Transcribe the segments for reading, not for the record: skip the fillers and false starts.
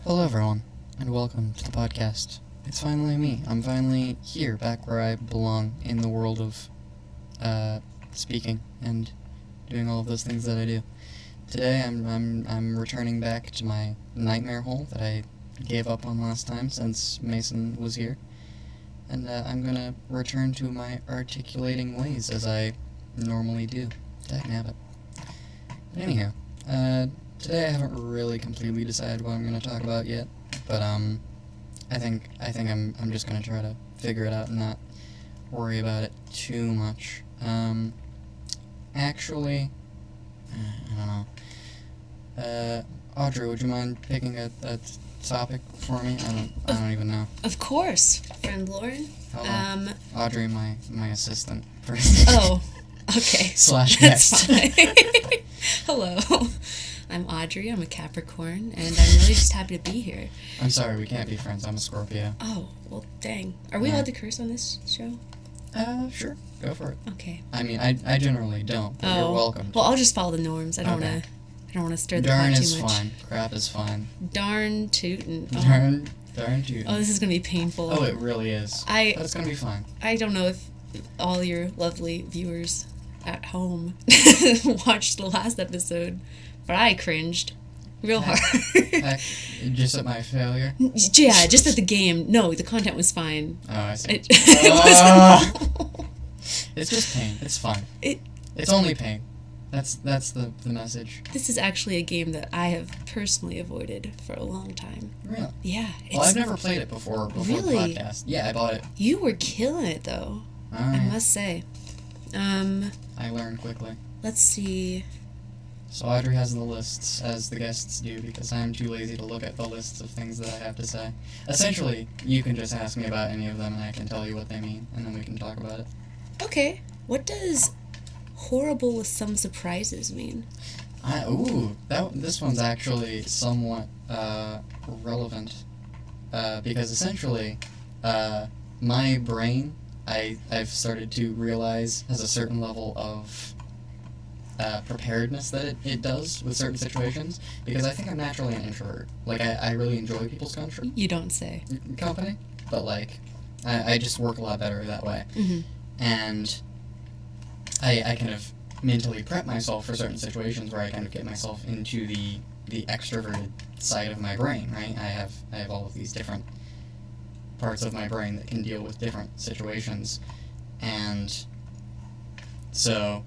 Hello, everyone, and welcome to the podcast. It's finally me. I'm finally here, back where I belong in the world of speaking and doing all of those things that I do. Today, I'm returning back to my nightmare hole that I gave up on last time since Mason was here, and I'm gonna return to my articulating ways as I normally do. Dagnabbit. But anyhow, today I haven't really completely decided what I'm going to talk about yet, but I think I'm just going to try to figure it out and not worry about it too much. Actually, I don't know. Audrey, would you mind picking a topic for me? I don't even know. Of course, friend Lauren. Hello. Audrey, my assistant. Oh, okay. Slash That's guest. fine. Hello. I'm Audrey, I'm a Capricorn, and I'm really just happy to be here. I'm sorry, we can't be friends. I'm a Scorpio. Oh, well, dang. Are we Yeah. allowed to curse on this show? Sure. Go for it. Okay. I mean, I generally don't, but you're welcome to. Well, I'll just follow the norms. I don't Okay. want to stir the Darn pot is too much. fine. Crap is fine. Darn tootin'. Oh. Darn tootin'. Oh, this is gonna be painful. Oh, it really is. But it's gonna be fine. I don't know if all your lovely viewers at home watched the last episode, but I cringed real hard. Just at my failure? Yeah, just at the game. No, the content was fine. Oh, I see. It was. It's just pain. It's fine. It- It's only pain. That's the message. This is actually a game that I have personally avoided for a long time. Really? Yeah. Well, I've never played it before Really? the podcast. Yeah, I bought it. You were killing it, though. I Alright. must say. I learned quickly. Let's see. So Audrey has the lists, as the guests do, because I'm too lazy to look at the lists of things that I have to say. Essentially, you can just ask me about any of them, and I can tell you what they mean, and then we can talk about it. Okay. What does horrible with some surprises mean? This one's actually somewhat relevant, because essentially, my brain, I've started to realize, has a certain level of preparedness that it does with certain situations, because I think I'm naturally an introvert. Like, I really enjoy people's You don't say. company, but, like, I just work a lot better that way. Mm-hmm. And I kind of mentally prep myself for certain situations where I kind of get myself into the extroverted side of my brain, right? I have all of these different parts of my brain that can deal with different situations, and so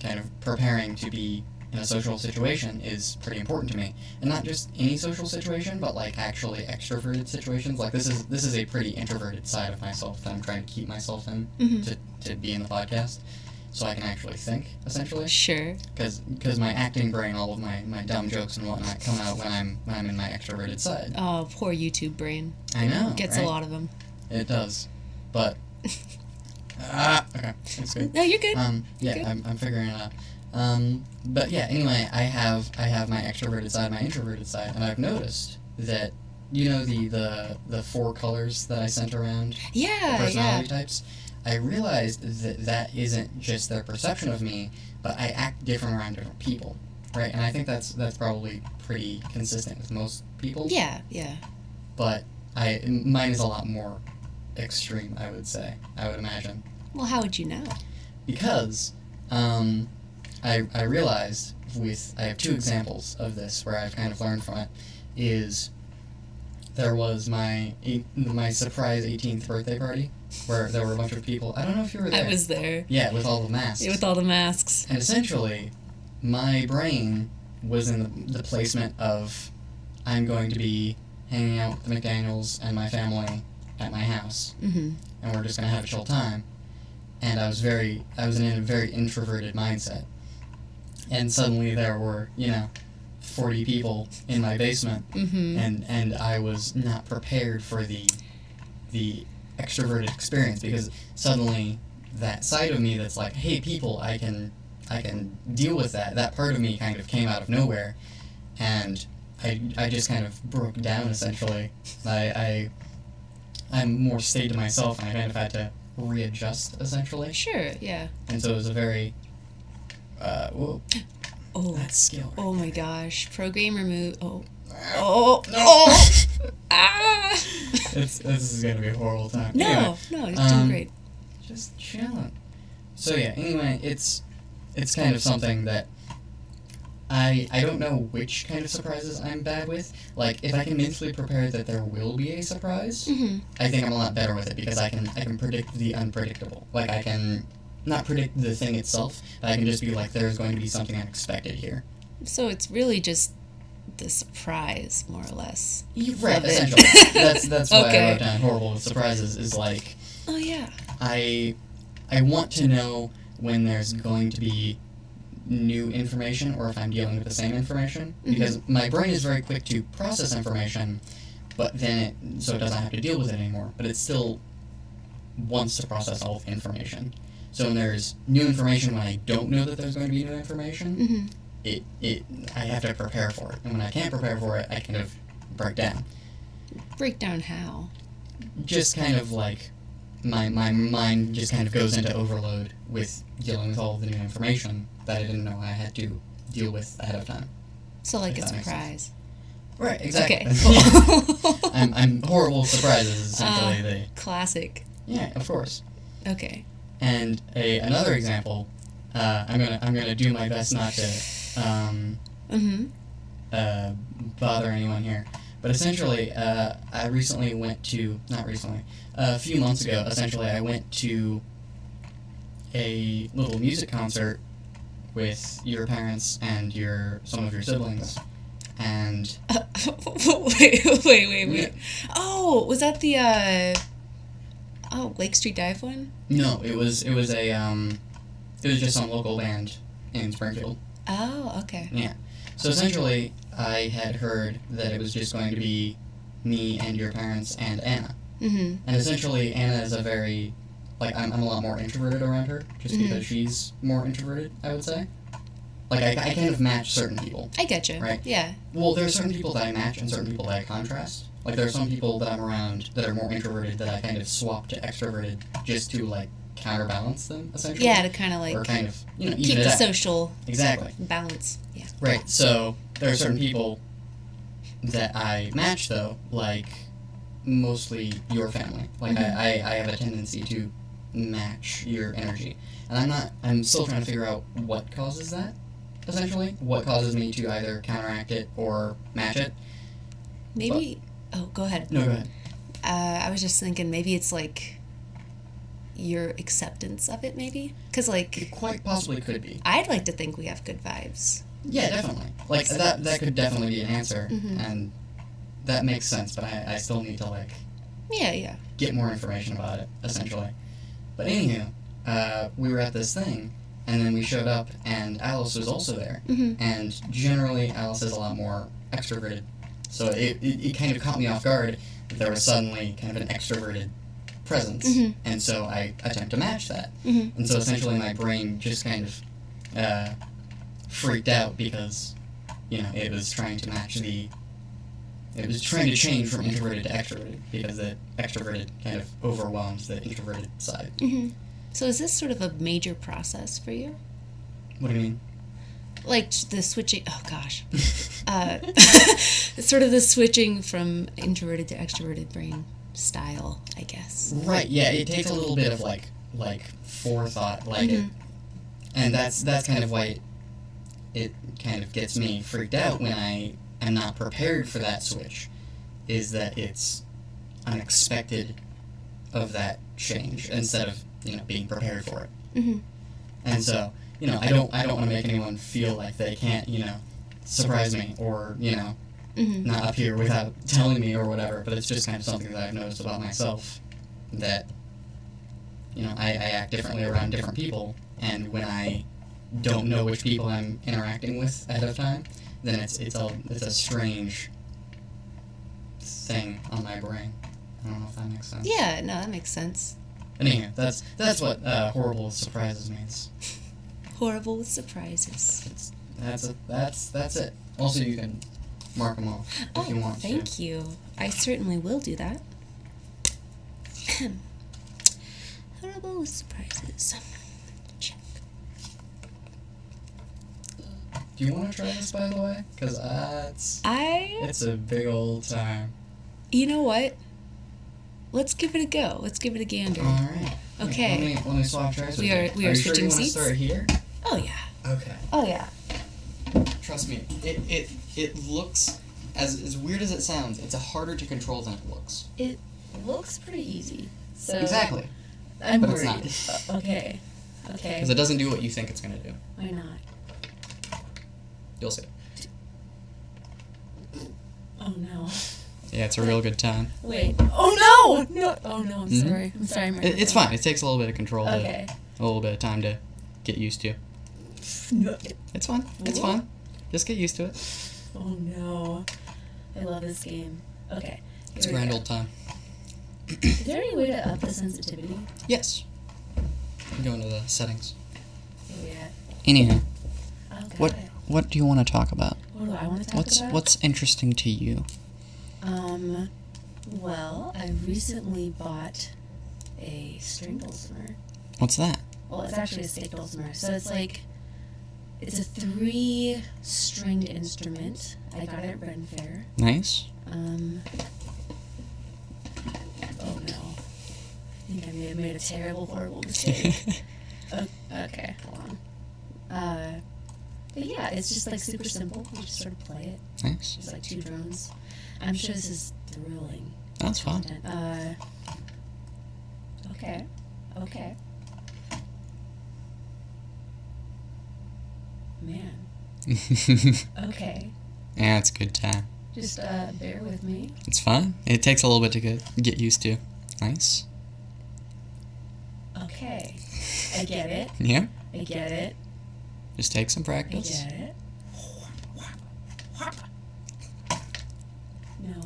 kind of preparing to be in a social situation is pretty important to me. And not just any social situation, but like actually extroverted situations. Like this is a pretty introverted side of myself that I'm trying to keep myself in Mm-hmm. to be in the podcast, so I can actually think, essentially. Sure. Because my acting brain, all of my dumb jokes and whatnot come out when I'm in my extroverted side. Oh, poor YouTube brain. I know, Gets right? a lot of them. It does, but okay, that's good. No, you're good. Yeah, Good. I'm figuring it out. But yeah, anyway, I have my extroverted side, my introverted side, and I've noticed that, you know, the four colors that I sent around, the Yeah, personality yeah. types. I realized that isn't just their perception of me, but I act different around different people, right? And I think that's probably pretty consistent with most people. Yeah, yeah. But mine is a lot more extreme, I would say. I would imagine. Well, how would you know? Because I realized I have two examples of this where I've kind of learned from it. Is there was my surprise 18th birthday party where there were a bunch of people. I don't know if you were there. I was there. Yeah, with all the masks. With all the masks. And essentially, my brain was in the placement of I'm going to be hanging out with the McDaniels and my family at my house, Mm-hmm. and we're just gonna have a chill time. And I was in a very introverted mindset. And suddenly there were, 40 people in my basement, Mm-hmm. and I was not prepared for the extroverted experience, because suddenly that side of me that's like, hey, people, I can deal with that part of me kind of came out of nowhere, and I just kind of broke down, essentially. I'm more stayed to myself, and I kind of had to readjust, essentially. Sure, yeah. And so it was a very whoa, Oh, that's skill. oh my gosh. Pro gamer move. Oh, Oh, No. oh, ah. This is gonna be a horrible time. No, Anyway, no, you're doing great. just chilling. So yeah, anyway, it's kind of something that I don't know which kind of surprises I'm bad with. Like, if I can mentally prepare that there will be a surprise, Mm-hmm. I think I'm a lot better with it because I can predict the unpredictable. Like, I can not predict the thing itself, but I can just be like, there's going to be something unexpected here. So it's really just the surprise, more or less. Right, Of it. essentially. That's why Okay. I wrote down horrible with surprises. Is like, Oh yeah. I want to know when there's going to be new information or if I'm dealing with the same information, because my brain is very quick to process information, but then so it doesn't have to deal with it anymore, but it still wants to process all of the information. So when there's new information, when I don't know that there's going to be new information, Mm-hmm. I have to prepare for it, and when I can't prepare for it, I kind of break down. Break down how? Just kind of like my mind just kind of goes into overload with dealing with all of the new information that I didn't know I had to deal with ahead of time. So like If a that makes surprise. Right, exactly. Okay. Cool. I'm horrible with surprises is essentially the Classic. yeah, of course. Okay. And another example, I'm gonna do my best not to Mm-hmm. bother anyone here. But essentially, I recently went to, not recently, a few months ago, essentially, I went to a little music concert with your parents and some of your siblings. And Wait. Oh, was that the Lake Street Dive one? no, it was just some local band in Springfield. Oh, okay. Yeah. So essentially, I had heard that it was just going to be me and your parents and Anna. Mm-hmm. And essentially, Anna is a very, like, I'm a lot more introverted around her, just because she's more introverted, I would say. Like, I kind of match certain people. I get you. Right. Yeah. Well, there are certain people that I match and certain people that I contrast. Like, there are some people that I'm around that are more introverted that I kind of swap to extroverted just to, like, counterbalance them, essentially. Yeah, to kind of like Or kind of, even keep it the out. social Exactly. balance. Yeah. Right, so there are certain people that I match, though, like mostly your family. Like, I have a tendency to match your energy. And I'm still trying to figure out what causes that, essentially. What causes me to either counteract it or match it. Maybe. Oh, go ahead. No, go ahead. I was just thinking maybe it's like your acceptance of it, maybe? Because, like, It quite possibly could be. I'd like to think we have good vibes. Yeah, definitely. Like, that could definitely be an answer. Mhm. And that makes sense, but I still need to, like, Yeah. get more information about it, essentially. But anywho, we were at this thing, and then we showed up, and Alice was also there. Mm-hmm. And generally, Alice is a lot more extroverted. So it kind of caught me off guard that there was suddenly kind of an extroverted presence. Mhm. And so I attempt to match that. Mm-hmm. And so essentially my brain just kind of freaked out because, it was trying to match it was trying to change from introverted to extroverted because the extroverted kind of overwhelms the introverted side. Mm-hmm. So is this sort of a major process for you? What do you mean? Like the switching, oh gosh. Sort of the switching from introverted to extroverted brain style, I guess. Right, yeah, it takes a little bit of like forethought, and that's kind of why it kind of gets me freaked out when I am not prepared for that switch, is that it's unexpected of that change instead of, being prepared for it. Mm-hmm. And so, I don't want to make anyone feel like they can't, surprise me or, Mm-hmm. not up here without telling me or whatever, but it's just kind of something that I've noticed about myself that, I act differently around different people, and when I don't know which people I'm interacting with ahead of time, then it's a strange thing on my brain. I don't know if that makes sense. Yeah, no, that makes sense. But anyway, that's what horrible surprises means. Horrible with surprises. That's it. Also, you can mark them off if you want to. Thank you. I certainly will do that. Horrible with surprises. Check. Do you want to try this, by the way? Because it's a big old time. You know what? Let's give it a go. Let's give it a gander. All right. Okay. Let me swap chairs with We you. are you switching sure you seats? Want to start here? Oh yeah. Okay. Oh yeah. Trust me, it looks as weird as it sounds. It's harder to control than it looks. It looks pretty easy. So Exactly. I'm But worried. it's not. Okay. Okay. Because it doesn't do what you think it's gonna do. Why not? You'll see. Oh no. Yeah, it's a real good time. Wait. Oh no! No. Oh no. I'm Mhm. sorry. I'm sorry. It's fine. It takes a little bit of control. Okay. A little bit of time to get used to. No. It's fine. It's What? fine. Just get used to it. Oh no. I love this game. Okay. It's a here we grand go. old time. Is there any way to up the sensitivity? Yes. Go into the settings. Where we at? Anyhow, Oh, got it. what do you want to talk about? What do I want to talk about? What's interesting to you? Well, I recently bought a string dulcimer. What's that? Well, it's actually a stick dulcimer. So it's like, it's a 3-stringed instrument. I got it at Ren Fair. Nice. Oh no. I think I may have made a terrible, horrible mistake. Okay, hold on. But yeah, it's just like super simple. You just sort of play it. Nice. There's like 2 drones. I'm sure this is thrilling. That's fun. content. Okay. Okay. Man. Okay. Yeah, it's a good time. Just bear with me. It's fine. It takes a little bit to get used to. Nice. Okay. I get it. Yeah. I get it. Just take some I practice. get it. No.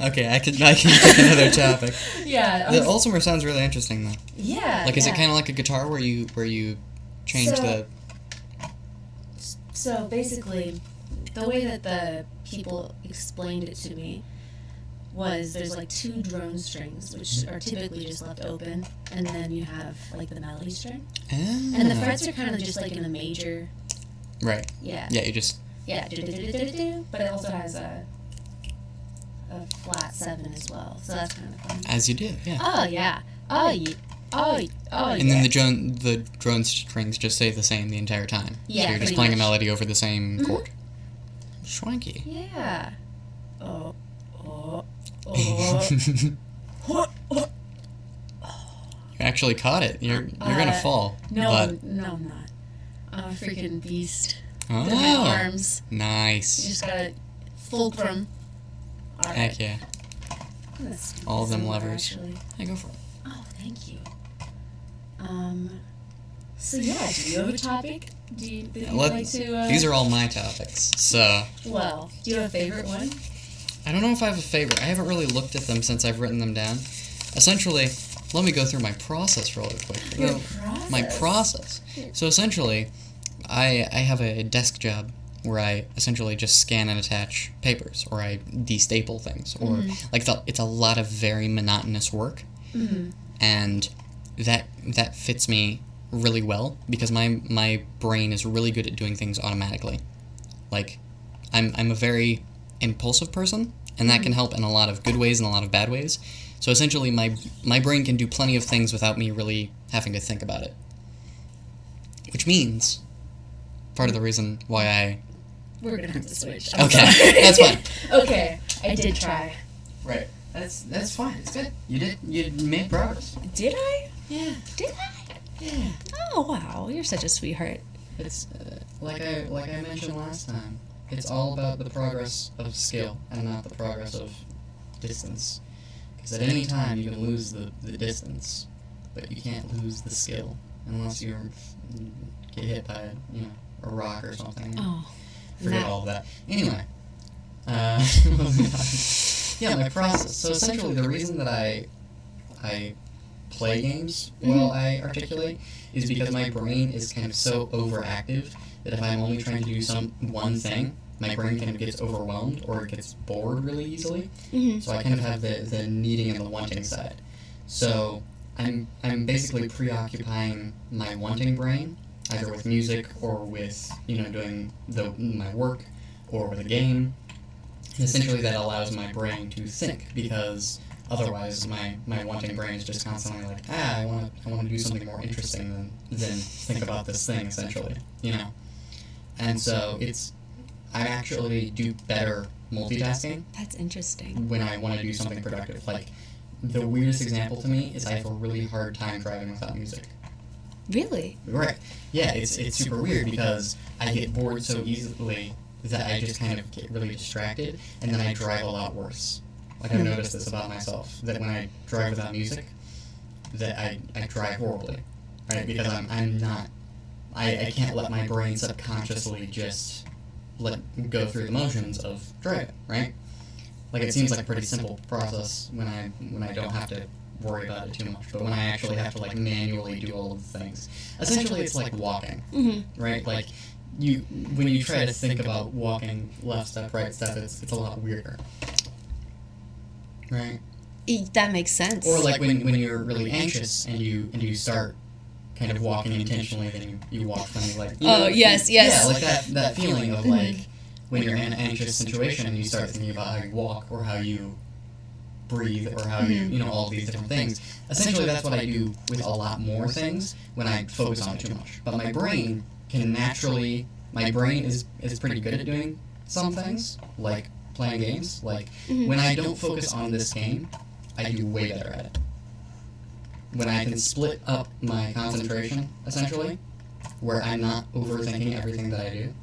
Okay, I can pick another topic. Yeah. The Ultimer sounds really interesting though. Yeah. Like, is it yeah. kind of like a guitar where you change So- the? So basically, the way that the people explained it to me was there's like 2 drone strings, which are typically just left open, and then you have like the melody string, and the frets are kind of just like in a major. Right. Yeah. Yeah, you just. Yeah. Do-do-do-do-do-do, but it also has a flat 7 as well, so that's kind of fun. As you do. Yeah. Oh yeah. Oh yeah. Oh And then the drone strings just stay the same the entire time. Yeah, So you're just pretty playing much. a melody over the same Mhm. chord. Swanky. Yeah. Oh. You actually caught it. You're gonna fall. No, But, no, I'm not. I'm a freaking beast. oh, With my arms. You nice. just gotta fulcrum. All Heck right. yeah. Let's do All this them more, levers. Actually. Hey, go for it. Oh, thank you. So yeah, do you have a topic? That you'd like to? These are all my topics. So Well, do you have a favorite one? I don't know if I have a favorite. I haven't really looked at them since I've written them down. Essentially, let me go through my process really quick. Your My process. So essentially, I have a desk job where I essentially just scan and attach papers, or I destaple things, or it's a lot of very monotonous work, and that fits me really well because my brain is really good at doing things automatically. Like, I'm a very impulsive person, and that can help in a lot of good ways and a lot of bad ways. So essentially, my brain can do plenty of things without me really having to think about it. Which means, part of the reason why We're gonna have to switch. Okay, that's fine. Okay, I did try. Right. That's fine. It's good. You made progress. Did I? Yeah. Did I? Yeah. Oh wow, you're such a sweetheart. It's like I mentioned last time. It's all about the progress of skill and not the progress of distance. Because at any time you can lose the distance, but you can't lose the skill unless you get hit by a rock or something. Oh. Forget all of that. Anyway. Yeah, my process. So essentially, the reason that I play games while I articulate is because my brain is kind of so overactive that if I'm only trying to do one thing, my brain kind of gets overwhelmed or it gets bored really easily. So I kind of have the needing and the wanting side. So I'm basically preoccupying my wanting brain either with music or with, doing my work or with a game. And essentially that allows my brain to think, because otherwise my wanting brain is just constantly like, I want to do something more interesting than think about this thing, essentially, And so I actually do better multitasking. That's interesting. When I want to do something productive. Like, the weirdest example to me is I have a really hard time driving without music. Really? Right. Yeah, it's super weird because I get bored so easily that I just kind of get really distracted, and then I drive a lot worse. Like, I've noticed this about myself, that when I drive without music, that I drive horribly, right? Because I can't let my brain subconsciously just go through the motions of driving, right? Like, it seems like a pretty simple process when I don't have to worry about it too much, but when I actually have to, manually do all of the things. Essentially, it's like walking, right? Like, when you try to think about walking left step, right step, it's a lot weirder. Right? That makes sense. Or when you're really anxious and you start kind of walking intentionally, then you walk funny, yes. Yeah, like that feeling of when you're in an anxious situation and you start thinking about how you walk or how you breathe or how you all these different things. Essentially, that's what I do with a lot more things when I focus on it too much. But my brain is pretty good at doing some things, like playing games. Like, when I don't focus on this game, I do way better at it. When I can split up my concentration, essentially, where I'm not overthinking everything that I do,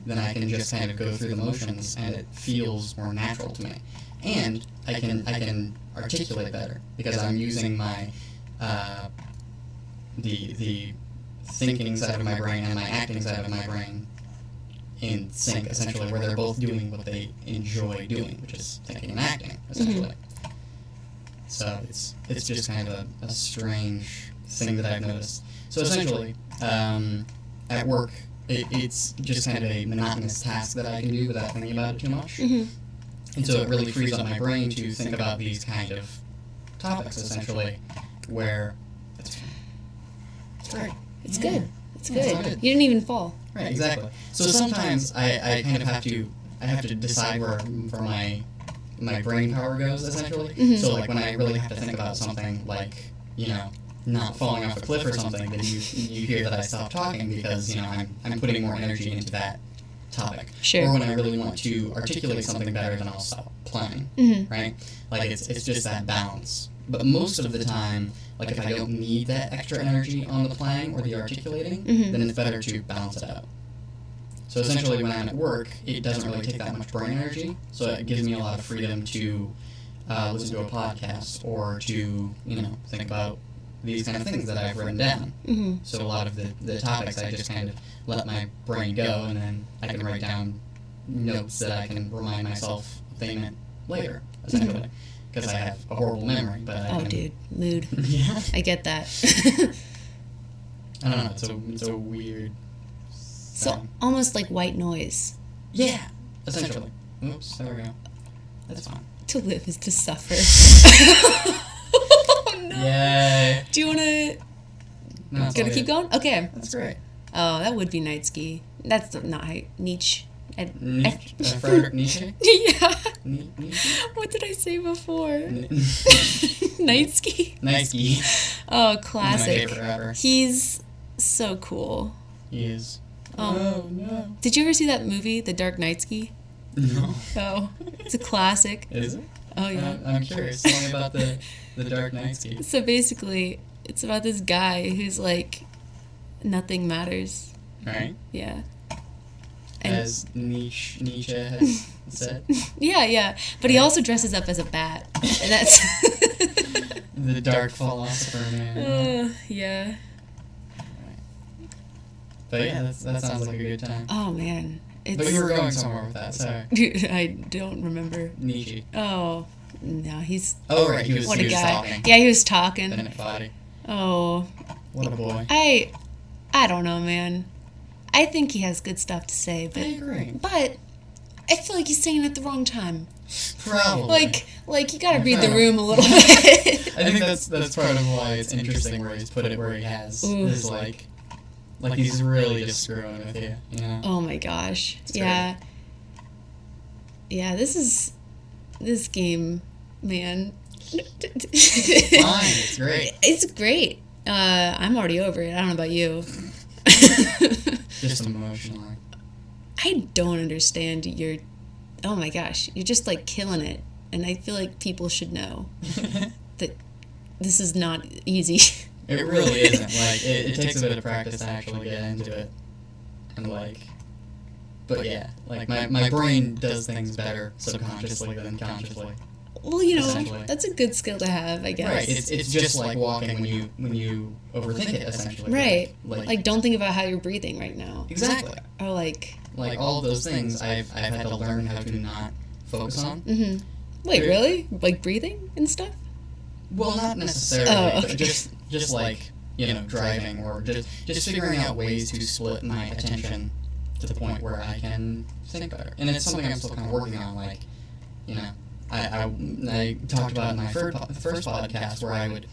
then I can just kind of go through the motions, and it feels more natural to me. And I can articulate better, because I'm using my the thinking side of my brain and my acting side of my brain in sync, essentially, where they're both doing what they enjoy doing, which is thinking and acting, essentially. So it's just kind of a strange thing that I've noticed. So essentially, at work, it's just kind of a monotonous task that I can do without thinking about it too much. And so it really frees up my brain to think about these kind of topics, essentially, where it's great. It's good. It's good. You didn't even fall. Right, exactly. So sometimes I kind of have to decide where my brain power goes, essentially. So when I really have to think about something, like, not falling off a cliff or something, then you hear that I stop talking because, I'm putting more energy into that topic. Sure. Or when I really want to articulate something better, then I'll stop playing, right? Like, it's just that balance. But most of the time, like, if I don't need that extra energy on the playing or the articulating, then it's better to balance it out. So essentially, when I'm at work, it doesn't really take that much brain energy, so it gives me a lot of freedom to listen to a podcast or to, think about these kind of things that I've written down. So a lot of the topics, I just kind of let my brain go, and then I can write down notes that I can remind myself what they meant later, essentially. Because I have a horrible memory, but I can... dude, mood. Yeah. I get that. I don't know, it's a weird So, almost like white noise. Yeah, essentially. Oops, there we go. That's fine. To live is to suffer. Oh, no. Yay. Do you want to... No, Gonna keep going? Okay. That's great. Oh, that would be Nightsky. That's not Nietzsche. Friedrich Nietzsche? Yeah. Nietzsche? What did I say before? Nightsky? Nike. Oh, He's my classic. favorite rapper. He's so cool. He is. Oh, no. Did you ever see that movie, The Dark Nightsky? No. Oh, it's a classic. Is it? Oh, yeah. I'm curious. Tell me about the Dark Nightsky. So basically, it's about this guy who's like, nothing matters. Right? Yeah. As Nietzsche has said. Yeah. But he also dresses up as a bat. And that's... The dark philosopher, man. Yeah. But yeah, that sounds like a good time. Oh, man. But you were going somewhere with that, sorry. I don't remember. Nietzsche. Oh, no, he's... Oh, right, he was What a guy. talking. Yeah, he was talking. Bennett body. Oh. What a boy. I don't know, man. I think he has good stuff to say, but... I agree. But I feel like he's saying it at the wrong time. Probably. Like you gotta read the room a little bit. I think that's part of why it's interesting where he's put it where he has. Ooh. Is like, Like he's really just screwing with you, you know? Oh my gosh. It's Yeah. Yeah, this game, man. Fine, it's great. It's great. I'm already over it. I don't know about you. Just emotionally. I don't understand your... Oh my gosh. You're just like killing it. And I feel like people should know that this is not easy. It really isn't. Like, it takes a bit of practice to actually get into it. And, like... But yeah, like, my brain does things better subconsciously than consciously. Well, you know, Essentially. that's a good skill to have, I guess. Right, it's just like walking when you overthink it, essentially. Right. Like, Like, don't think about how you're breathing right now. exactly. Or like... Like, all of those things I've had to learn how to not focus on. Mm-hmm. Wait, There- really? Like breathing and stuff? Well, not necessarily, Oh, but okay. just like, you know, driving or just figuring out ways to split my attention to the point where I can think better. And it's something I'm still kind of working on, like, you know, I talked about in my first podcast where I would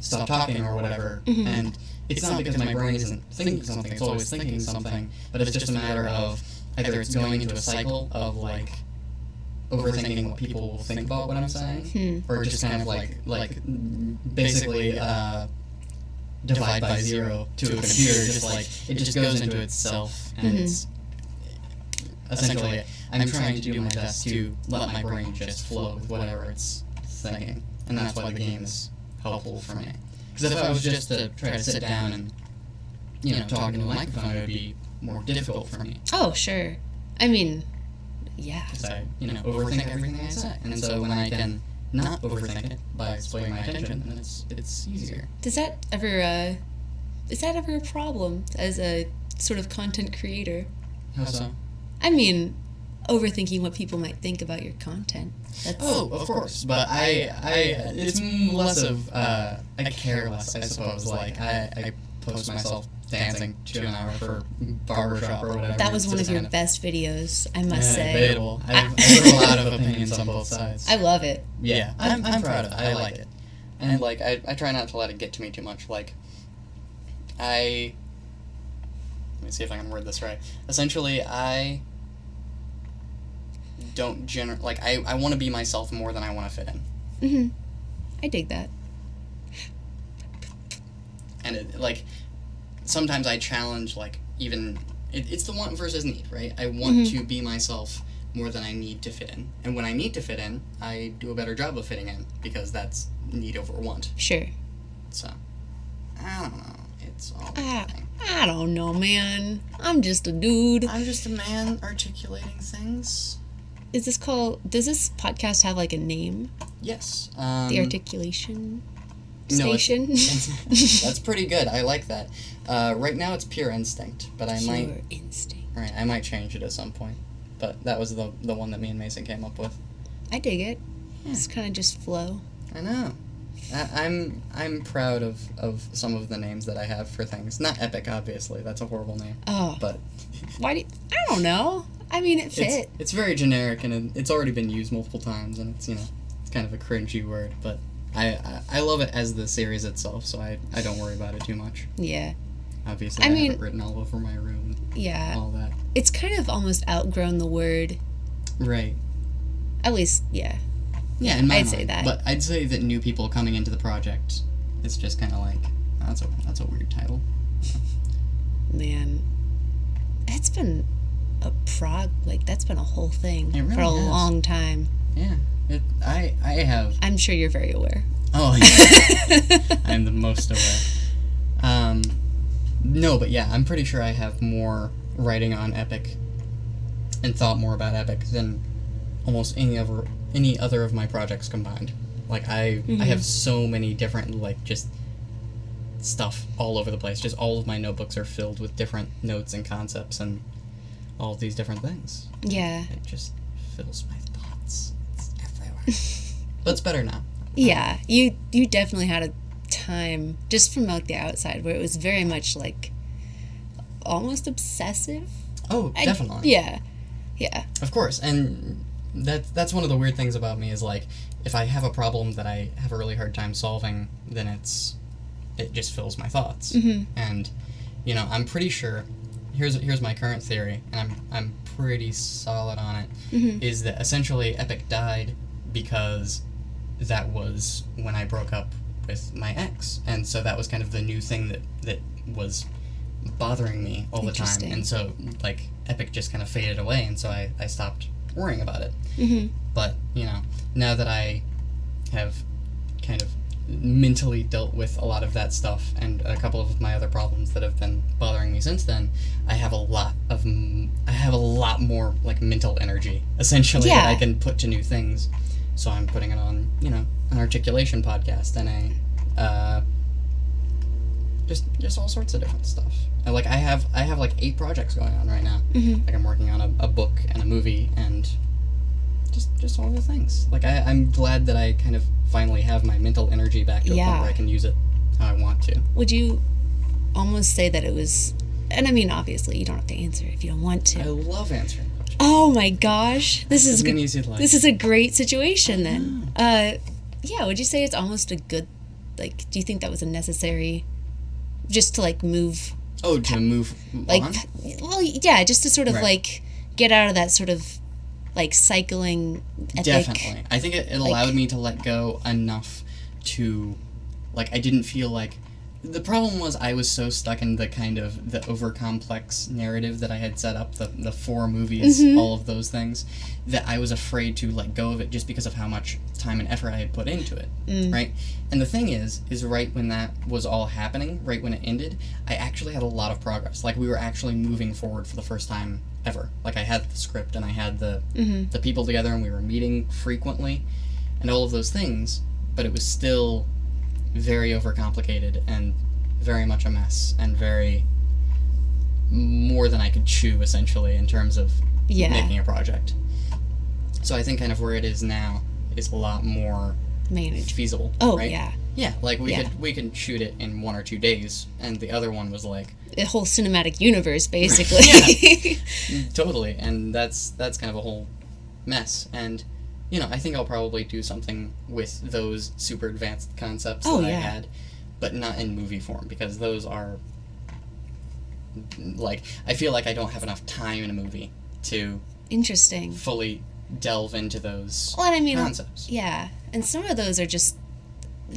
stop talking or whatever, Mhm. and it's not because my brain isn't thinking something, it's always thinking something, but it's just a matter of either it's going into a cycle of, like, overthinking what people will think about what I'm saying, or just kind of like basically divide by zero to a computer, just like it just goes into itself, and it's essentially I'm trying to do my best to let my brain just flow with whatever it's thinking, and that's why the game is helpful for me. Because if I was just to try to sit down and, you know, talk into a microphone, it would be more difficult for me. Oh, sure. I mean, yeah. Because I, you know, overthink everything I say. And so when I can not overthink it by splitting my attention, then it's easier. Does that ever, is that ever a problem as a sort of content creator? How so? I mean, overthinking what people might think about your content. That's, Oh, of course. But it's less of, I care less, I suppose. Like, I post myself dancing to an hour for barbershop or whatever. that was It's one just of your kind best videos, I must yeah, say. debatable. I've heard a lot of opinions on both sides. I love it. Yeah, I'm proud of it. I like it. And, like, I try not to let it get to me too much. Like, let me see if I can word this right. Essentially, I don't I want to be myself more than I want to fit in. Mm-hmm. I dig that. And, sometimes I challenge, like, even... it's the want versus need, right? I want to be myself more than I need to fit in. And when I need to fit in, I do a better job of fitting in, because that's need over want. Sure. So, I don't know. It's all... I don't know, man. I'm just a dude. I'm just a man articulating things. Does this podcast have like a name? Yes. The articulation no, station? that's pretty good. I like that. Right now it's Pure Instinct, but I might... Pure instinct. Right, I might change it at some point. But that was the one that me and Mason came up with. I dig it. It's kind of just flow. I know. I'm proud of some of the names that I have for things. Not Epic, obviously. That's a horrible name. Oh. But Why do I don't know. I mean, it fit. it's very generic, and it's already been used multiple times, and it's, you know, it's kind of a cringy word, but I love it as the series itself, so I don't worry about it too much. Yeah. Obviously, I I mean- have it written all over my room and Yeah. all that. It's kind of almost outgrown the word. Right. At least, yeah. Yeah, in my I'd mind. say that. But I'd say that new people coming into the project, it's just kind of like, that's a weird title. Man. It's been that's been a whole thing It really for a has. long time. Yeah. I have... I'm sure you're very aware. Oh, yeah. I'm the most aware. No, but yeah, I'm pretty sure I have more writing on Epic and thought more about Epic than almost any other of my projects combined. Like, I have so many different, like, just stuff all over the place. Just all of my notebooks are filled with different notes and concepts and all of these different things. Yeah. It just fills my thoughts. It's everywhere. But it's better now. Yeah. You definitely had a time, just from like the outside, where it was very much like almost obsessive. Oh, definitely. Yeah. Yeah. Of course, and that's one of the weird things about me is, like, if I have a problem that I have a really hard time solving, then it's it just fills my thoughts. Mhm. And, you know, I'm pretty sure, here's my current theory, and I'm pretty solid on it, Mhm. is that essentially Epic died because that was when I broke up with my ex, and so that was kind of the new thing that was bothering me all the time, Interesting. and so, like, Epic just kind of faded away, and so I stopped worrying about it. Mhm. But, you know, now that I have kind of mentally dealt with a lot of that stuff and a couple of my other problems that have been bothering me since then, I have a lot more, like, mental energy, essentially, that I Yeah. can put to new things. So I'm putting it on, you know, an articulation podcast and just all sorts of different stuff. And, like, I have like 8 projects going on right now. Mhm. Like, I'm working on a book and a movie and just all the things. Like, I'm glad that I kind of finally have my mental energy back to a Yeah. point where I can use it how I want to. Would you almost say that it was, and I mean, obviously, you don't have to answer if you don't want I to. love answering questions. Oh my gosh, this is As many as you'd like. this is a great situation then. Yeah, would you say it's almost a good, like, do you think that was a necessary, just to like move, Oh, to move like, on? well, yeah, just to sort of Right. like get out of that sort of like cycling ethic. Definitely. I think it allowed Like- me to let go enough to, like, I didn't feel like... The problem was I was so stuck in the kind of the over-complex narrative that I had set up, the 4 movies, Mhm. all of those things, that I was afraid to let go of it just because of how much time and effort I had put into it, right? And the thing is right when that was all happening, right when it ended, I actually had a lot of progress. Like, we were actually moving forward for the first time ever. Like, I had the script and I had the people together and we were meeting frequently and all of those things, but it was still very overcomplicated and very much a mess and very more than I could chew, essentially, in terms of Yeah. making a project. So I think kind of where it is now is a lot more Managed. feasible. Oh right? yeah, Yeah, like we Yeah. could can shoot it in 1 or 2 days, and the other one was like a whole cinematic universe basically. totally, and that's kind of a whole mess. And you know, I think I'll probably do something with those super advanced concepts Oh, that I yeah. had, but not in movie form, because those are like, I feel like I don't have enough time in a movie to Interesting. fully delve into those Well, and I mean, concepts. yeah, and some of those are just,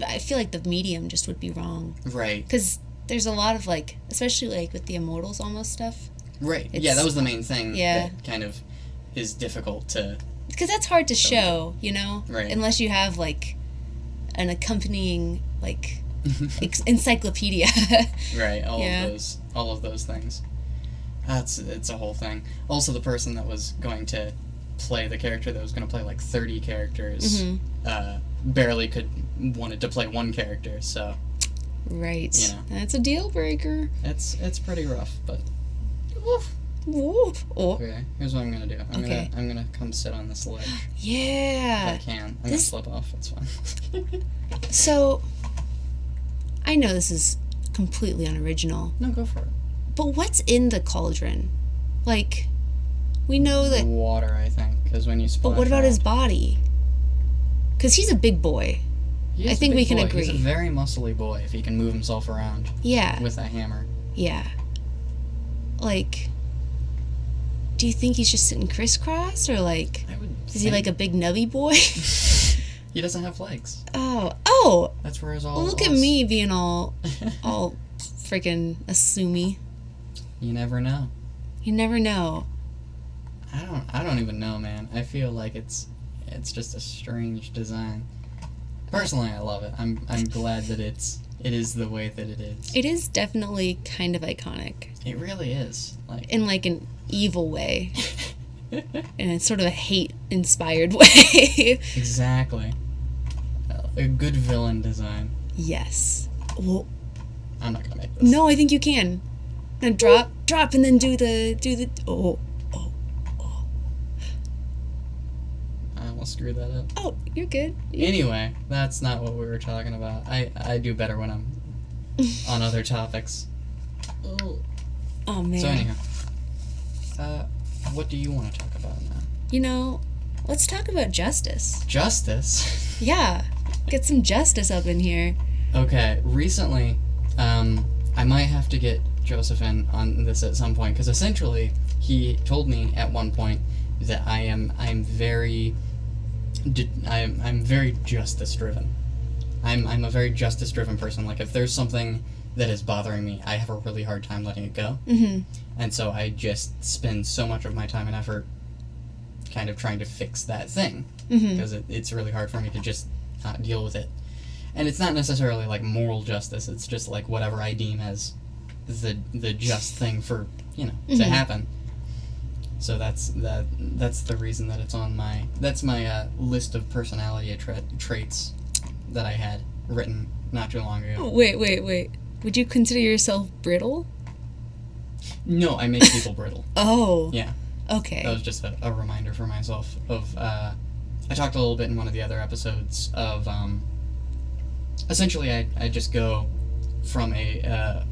I feel like the medium just would be wrong Right. because there's a lot of like, especially like with the Immortals almost stuff, Right. Yeah, It's- that was the main thing Yeah. that kind of is difficult to... because that's hard to show, you know, Right. unless you have like an accompanying like encyclopedia. Right, Yeah. all of those things. It's a whole thing. Also, the person that was going to play the character that was going to play like 30 characters barely wanted to play one character, so Right. You know. That's a deal breaker. it's pretty rough, but Ooh. Oh. okay, here's what I'm going to do. Okay. I'm going to come sit on this ledge if I Yeah. can. I'm going to This- slip off, it's fine. So, I know this is completely unoriginal, No, go for it. but what's in the cauldron? Like, we know that, Water, I think, because when you splash but what about his around- body? Because he's a big boy. He is I a think big we can boy. agree. He's a very muscly boy if he can move himself around Yeah. with a hammer. Yeah. Like, do you think he's just sitting crisscross, or like, I would. is he like a big nubby boy? He doesn't have legs. Oh, That's where his all. well, look at me being all freaking assumey. You never know. You never know. I don't even know, man. I feel like it's just a strange design. Personally, I love it. I'm glad that it is the way that it is. It is definitely kind of iconic It really is. Like in like an evil way, in a sort of a hate-inspired way. exactly. A good villain design. Yes. Well, I'm not gonna make this. no, I think you can. Now drop, and then do the. Oh, I almost screwed that up. oh, you're good. Anyway, that's not what we were talking about. I do better when I'm on other topics. Oh man. So anyhow, what do you want to talk about now? You know, let's talk about justice. Justice. Yeah, get some justice up in here. Okay, recently I might have to get Joseph in on this at some point, because essentially he told me at one point that I'm very justice driven. I'm a very justice driven person. Like, if there's something that is bothering me, I have a really hard time letting it go. Mm-hmm. And so I just spend so much of my time and effort kind of trying to fix that thing, because it's really hard for me to just not deal with it. And it's not necessarily like moral justice, it's just like whatever I deem as the just thing for, to happen. So that's the reason that it's on my list of personality traits that I had written not too long ago. Wait. Would you consider yourself brittle? No, I make people brittle. Oh. Yeah. Okay. That was just a reminder for myself of, I talked a little bit in one of the other episodes of, essentially I just go from a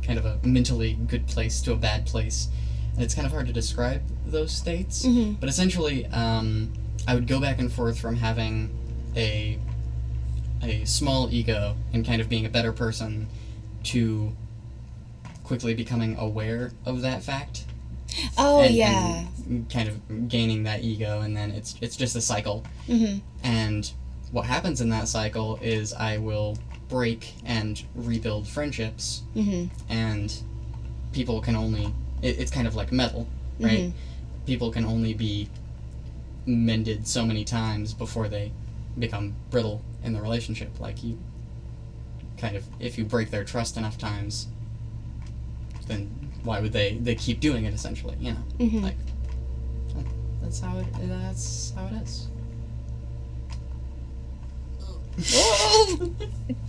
kind of a mentally good place to a bad place. And it's kind of hard to describe those states, but essentially, I would go back and forth from having a small ego and kind of being a better person to quickly becoming aware of that fact. Oh, and kind of gaining that ego, and then it's just a cycle. And what happens in that cycle is I will break and rebuild friendships, and people can only... It's kind of like metal, right? People can only be mended so many times before they become brittle in the relationship. Like, you kind of... If you break their trust enough times, then why would they keep doing it, essentially, Like, that's how it is.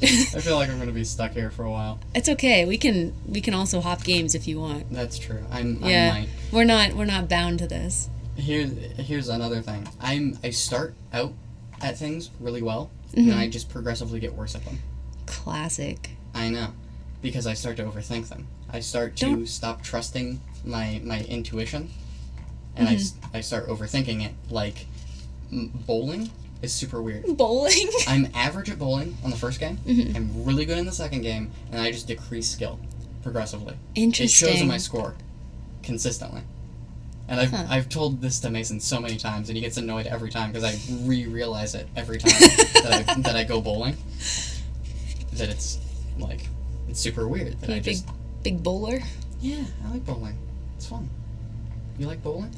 I feel like I'm gonna be stuck here for a while. It's okay. We can also hop games if you want. That's true. I Yeah. We're not bound to this. Here's another thing. I start out at things really well, and I just progressively get worse at them. Classic. I know, because I start to overthink them. I start to stop trusting my intuition, and I start overthinking it. Like, bowling is super weird. Bowling? I'm average at bowling on the first game. I'm really good in the second game, and I just decrease skill progressively. Interesting. It shows in my score consistently. And I've told this to Mason so many times, and he gets annoyed every time because I realize it every time that I go bowling. That it's like, it's super weird that I just... Big bowler? Yeah, I like bowling. It's fun. You like bowling?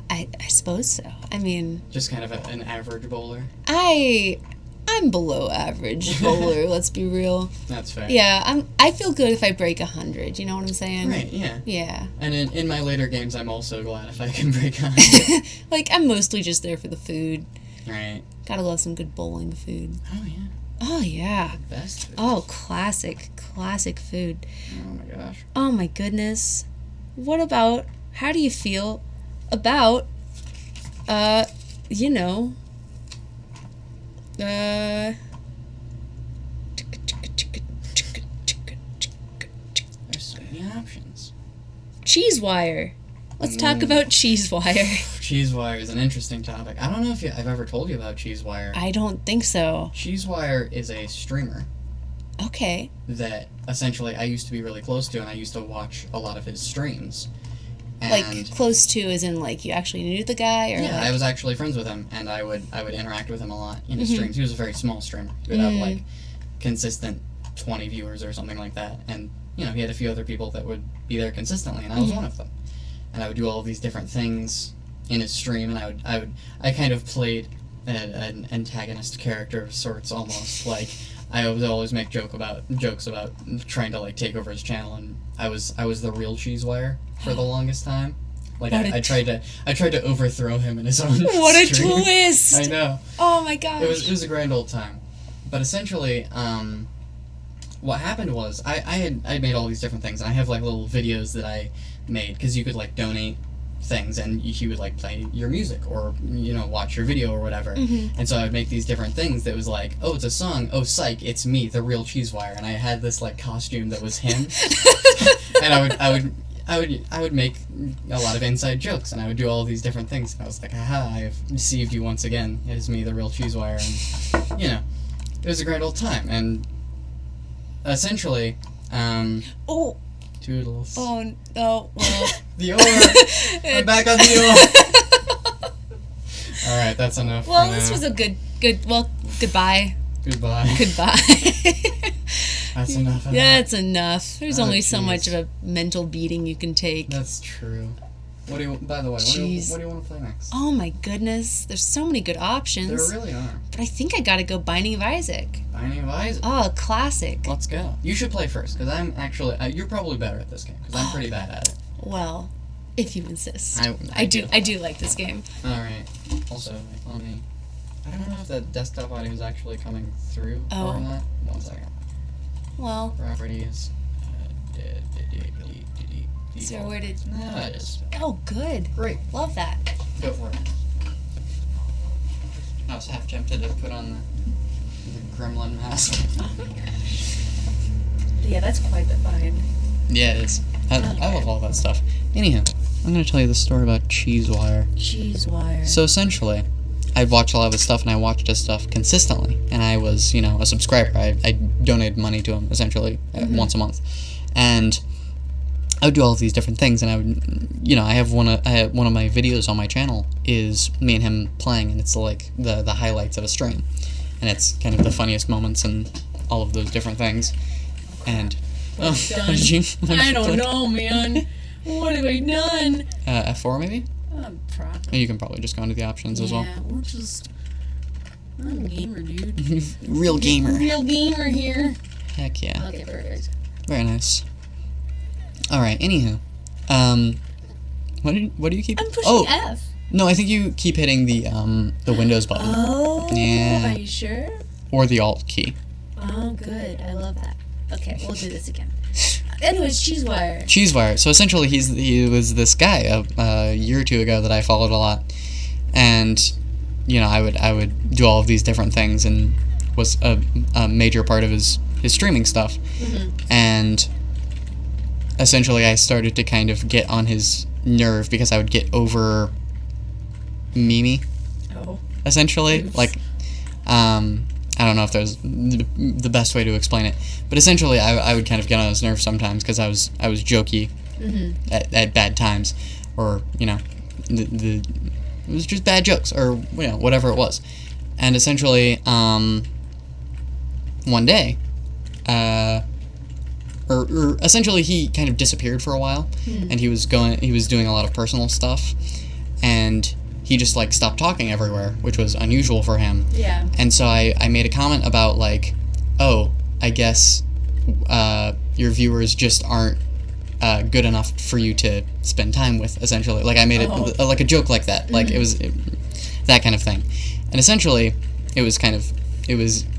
I suppose so. I mean... Just kind of an average bowler? I'm below average bowler, let's be real. That's fair. Yeah, I feel good if I break 100, you know what I'm saying? Right, yeah. Yeah. And in my later games, I'm also glad if I can break 100. Like, I'm mostly just there for the food. Right. Gotta love some good bowling food. Oh, yeah. Oh, yeah. The best food. Oh, classic food. Oh, my gosh. Oh, my goodness. How do you feel about, There's so many options. cheese wire. Let's talk about cheese wire. Cheese wire is an interesting topic. I don't know if I've ever told you about cheese wire. I don't think so. Cheese wire is a streamer Okay. that essentially I used to be really close to, and I used to watch a lot of his streams. And Like, close to as in, like, you actually knew the guy? Or yeah, like... I was actually friends with him, and I would interact with him a lot in his streams. He was a very small streamer. He would have, like, consistent 20 viewers or something like that. And, he had a few other people that would be there consistently, and I was one of them. And I would do all of these different things in his stream, and I kind of played an antagonist character of sorts, almost. Like, I would always make jokes about trying to, like, take over his channel, and I was the real cheese wire for the longest time. Like, I tried to overthrow him in his own What a stream. twist! I know. Oh my gosh. It was a grand old time. But essentially, what happened was I made all these different things, and I have, like, little videos that I made, because you could, like, donate things, and he would, like, play your music or watch your video or whatever. And so I would make these different things that was like, oh, it's a song, oh, psych, it's me, the real cheese wire. And I had this, like, costume that was him. And I would make a lot of inside jokes, and I would do all of these different things, and I was like, haha, I have deceived you once again. It is me, the real cheese wire. And it was a grand old time. And essentially, Oh, Toodles. oh, oh, well. The oar! I'm back on the oar! Alright, that's enough Well, for this now. was a good, well, goodbye. Goodbye. Goodbye. That's enough of Yeah, that. it's enough. There's Oh, only so jeez. much of a mental beating you can take. That's true. By the way, what do Jeez. you want to play next? Oh my goodness, there's so many good options. There really are. But I think I gotta go Binding of Isaac. Binding of Isaac. Oh, classic. Let's go. You should play first, because I'm actually... you're probably better at this game, because I'm pretty bad at it. Well, if you insist. I I do like this game. Alright. Also, let me... I don't know if the desktop audio is actually coming through Oh. or not. 1 second. Well, Properties. so where did... No, it is. Oh, good. Great. Love that. Go for it. I was half tempted to put on the gremlin mask. Yeah, that's quite the bind. Yeah, it is. I love all that stuff. Anyhow, I'm going to tell you the story about Cheesewire. Cheese wire. So essentially, I'd watch a lot of his stuff, and I watched his stuff consistently. And I was, a subscriber. I donated money to him, essentially, once a month. And I would do all of these different things, and I would, I have one of my videos on my channel is me and him playing, and it's like the highlights of a stream. And it's kind of the funniest moments and all of those different things. And, what did you I don't click? know, man. What have I done? F4 maybe? Probably. You can probably just go into the options as well. Yeah, we're just... I'm a gamer, dude. Real gamer. Real gamer here. Heck yeah. Okay, perfect. Very nice. Alright, anywho. What do you keep... I'm pushing Oh, F. no, I think you keep hitting the Windows button. Oh, Yeah. are you sure? Or the Alt key. Oh, good. I love that. Okay, we'll do this again. Anyways, Cheesewire. Cheesewire. So essentially, he was this guy a year or two ago that I followed a lot, and I would do all of these different things, and was a major part of his streaming stuff, and essentially I started to kind of get on his nerve because I would get over Mimi, Oh. essentially. Oops. Like, I don't know if there's the best way to explain it, but essentially I would kind of get on his nerves sometimes because I was jokey at bad times, or it was just bad jokes, or whatever it was, and essentially one day, or essentially he kind of disappeared for a while, and he was doing a lot of personal stuff, and he just stopped talking everywhere, which was unusual for him. Yeah. And so I made a comment about oh, I guess your viewers just aren't good enough for you to spend time with, essentially. I made it like a joke like that. It was that kind of thing. And essentially, it was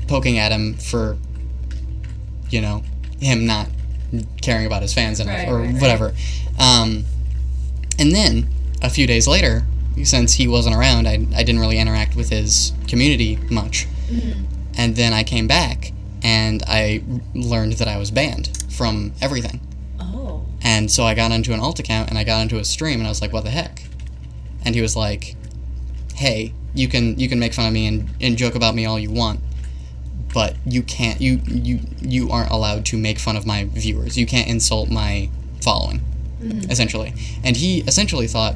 poking at him for, him not caring about his fans enough, or whatever. And then, a few days later, since he wasn't around, I didn't really interact with his community much. And then I came back, and I learned that I was banned from everything. Oh. And so I got into an alt account, and I got into a stream, and I was like, what the heck? And he was like, hey, you can make fun of me and joke about me all you want, but you can't, you aren't allowed to make fun of my viewers. You can't insult my following, essentially. And he essentially thought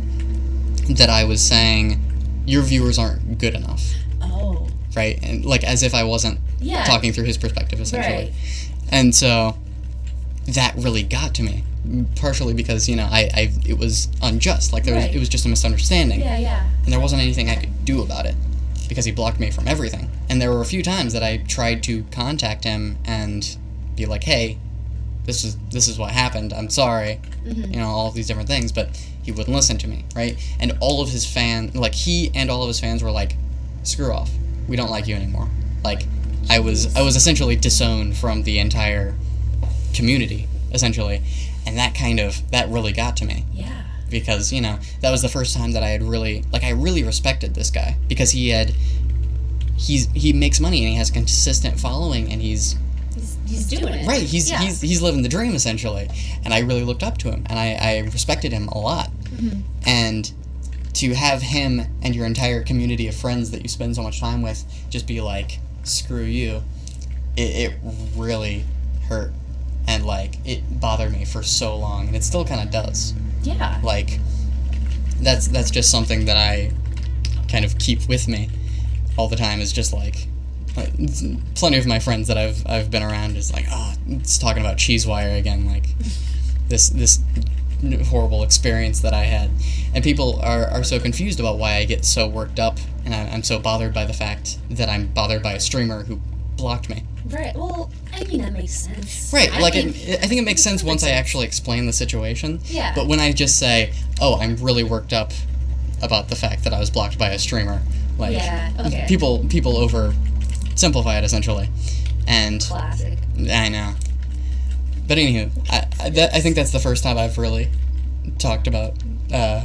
that I was saying, your viewers aren't good enough. Oh. Right? And as if I wasn't talking through his perspective, essentially. Right. And so that really got to me, partially because it was unjust. It was just a misunderstanding. Yeah. And there wasn't anything I could do about it because he blocked me from everything. And there were a few times that I tried to contact him and be like, hey, this is what happened, I'm sorry, all of these different things, but he wouldn't listen to me, right? And all of his he and all of his fans were like, screw off, we don't like you anymore. I was essentially disowned from the entire community, essentially, and that really got to me. Yeah. Because, that was the first time that I had really, I really respected this guy, because he makes money, and he has a consistent following, and he's doing it. right, he's living the dream, essentially, and I really looked up to him, and I respected him a lot. And to have him and your entire community of friends that you spend so much time with just be like, screw you, it really hurt, and like it bothered me for so long, and it still kind of does. Yeah. Like that's just something that I kind of keep with me all the time. Is just like plenty of my friends that I've been around is like, oh, it's talking about Cheezewire again, like this horrible experience that I had, and people are so confused about why I get so worked up, and I'm so bothered by the fact that I'm bothered by a streamer who blocked me. Right. Well, I mean, that makes sense. Right. I think I think it makes sense once I actually explain the situation. Yeah. But when I just say, oh, I'm really worked up about the fact that I was blocked by a streamer, like Yeah, okay. people oversimplify it essentially, and Classic. I know. But anywho, I think that's the first time I've really talked about the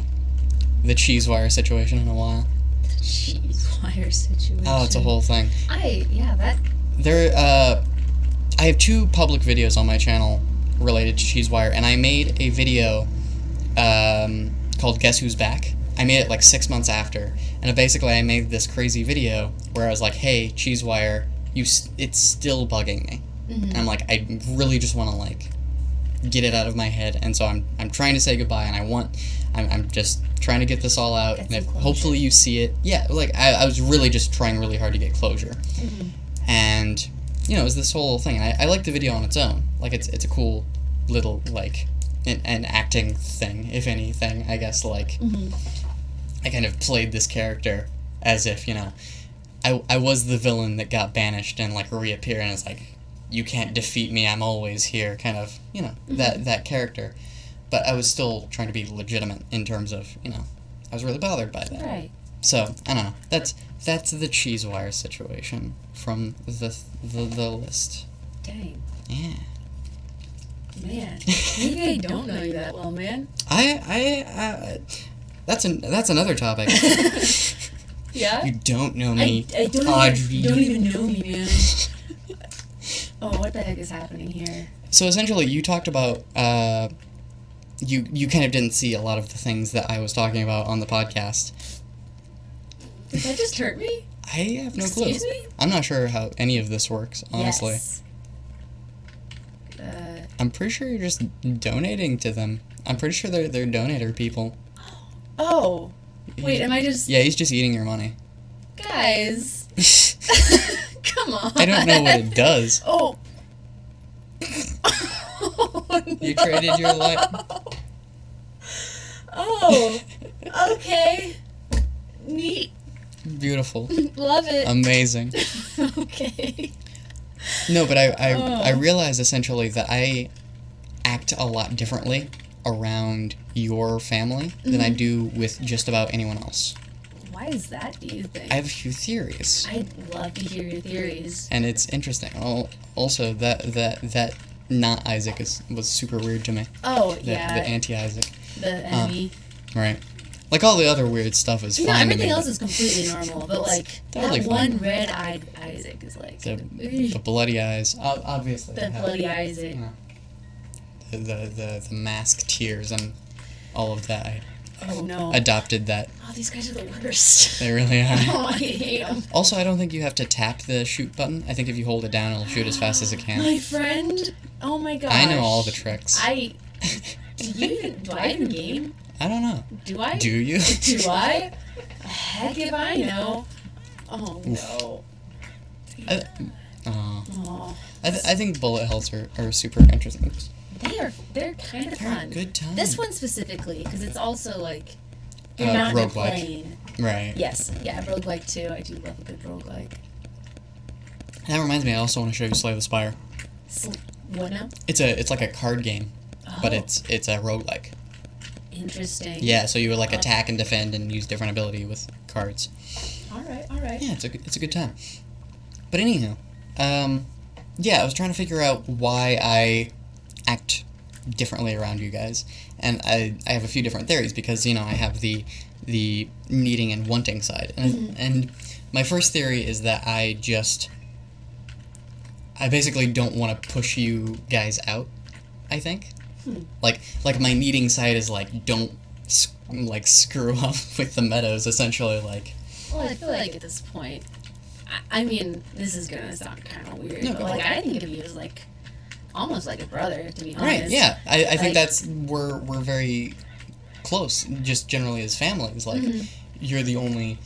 Cheezewire situation in a while. Cheezewire situation. Oh, it's a whole thing. I have 2 public videos on my channel related to Cheezewire, and I made a video called Guess Who's Back. I made it like 6 months after, and basically I made this crazy video where I was like, hey, Cheezewire, it's still bugging me. Mm-hmm. And I'm like, I really just want to like get it out of my head, and so I'm trying to say goodbye, and I'm just trying to get this all out, and if hopefully you see it. Yeah, like I was really just trying really hard to get closure. Mm-hmm. And it was this whole thing, and I like the video on its own. Like it's a cool little like an acting thing, if anything, I guess. Like Mm-hmm. I kind of played this character as if I was the villain that got banished and like reappear, and it's like, you can't defeat me, I'm always here, kind of, Mm-hmm. that character. But I was still trying to be legitimate in terms of, I was really bothered by that. Right. So, I don't know. That's the Cheezewire situation from the list. Dang. Yeah. Man. Maybe I don't know you that well, man. That's another topic. Yeah? You don't know me, I don't Audrey. you don't even know me, man. Oh, what the heck is happening here? So essentially, you talked about you kind of didn't see a lot of the things that I was talking about on the podcast. Did that just hurt me? I have no clue. Excuse me? I'm not sure how any of this works, honestly. Yes. I'm pretty sure you're just donating to them. I'm pretty sure they're donator people. Oh. Wait, am I just... Yeah, he's just eating your money. Guys. Come on. I don't know what it does. Oh. You traded your life. Oh. Okay. Neat. Beautiful. Love it. Amazing. Okay. No, but I realize essentially that I act a lot differently around your family than I do with just about anyone else. Why is that, do you think? I have a few theories. I'd love to hear your theories. And it's interesting. Also, that not Isaac was super weird to me. Oh, The yeah. anti-Isaac. The enemy. Right. Like, all the other weird stuff is No, fine to everything me, else but is completely normal, but like totally that fine. one red-eyed Isaac is like the bloody eyes, obviously. the bloody Isaac. The mask tears and all of that. I Oh no! adopted that. Oh, these guys are the worst. They really are. Oh, I hate them. Also, I don't think you have to tap the shoot button. I think if you hold it down, it'll shoot as fast as it can. My friend. Oh my gosh. I know all the tricks. Do I even game? I don't know. Do I? Do you? Do I? Heck if I know. Oh no. Oh. I think bullet hells are super interesting. They're kind of They're a fun. good time. This one specifically, because it's also like you're Uh, not in a roguelike. plane. Right. Yes, yeah, roguelike too. I do love a good roguelike. That reminds me, I also want to show you Slay the Spire. What now? It's like a card game, but Oh. it's a roguelike. Interesting. Yeah, so you would like attack and defend and use different ability with cards. All right. Yeah, it's a good time. But anywho, yeah, I was trying to figure out why I act differently around you guys, and I have a few different theories because I have the needing and wanting side, and my first theory is that I basically don't want to push you guys out. I think, like my needing side is like don't screw up with the meadows essentially like. Well, I feel like at this point, I mean, this is gonna sound kind of weird, No, but go like ahead. I think of you as like almost like a brother, to be honest. Right, yeah. I think Like- that's, we're very close, just generally as families. Like, you're the only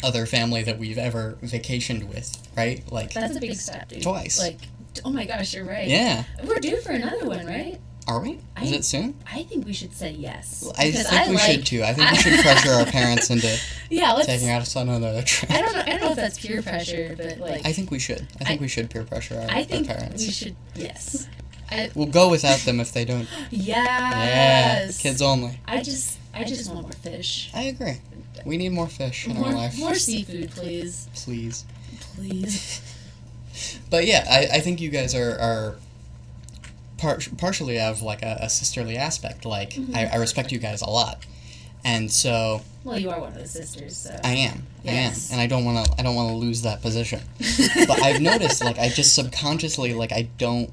other family that we've ever vacationed with, right? Like, That's a big step, dude. Twice. Like, oh my gosh, you're right. yeah. We're due for another one, right? Are we? Is I- it soon? I think we should say yes. I Because think we should too. I think we should pressure our parents into Yeah, let's. taking us on another trip. I don't know if that's peer pressure, but like I think we should. I think I- we should peer pressure our, I think our parents. we should. Yes. We'll go without them if they don't. Yes. Yeah, kids only. I just want more fish. I agree. We need more fish in More, our life. more seafood, please. Please. Please. But yeah, I think you guys are partially have like a sisterly aspect. Like, I respect you guys a lot. And so Well, you are one of the sisters, so. I am. Yes. And I don't want to lose that position. But I've noticed, like, I just subconsciously, like, I don't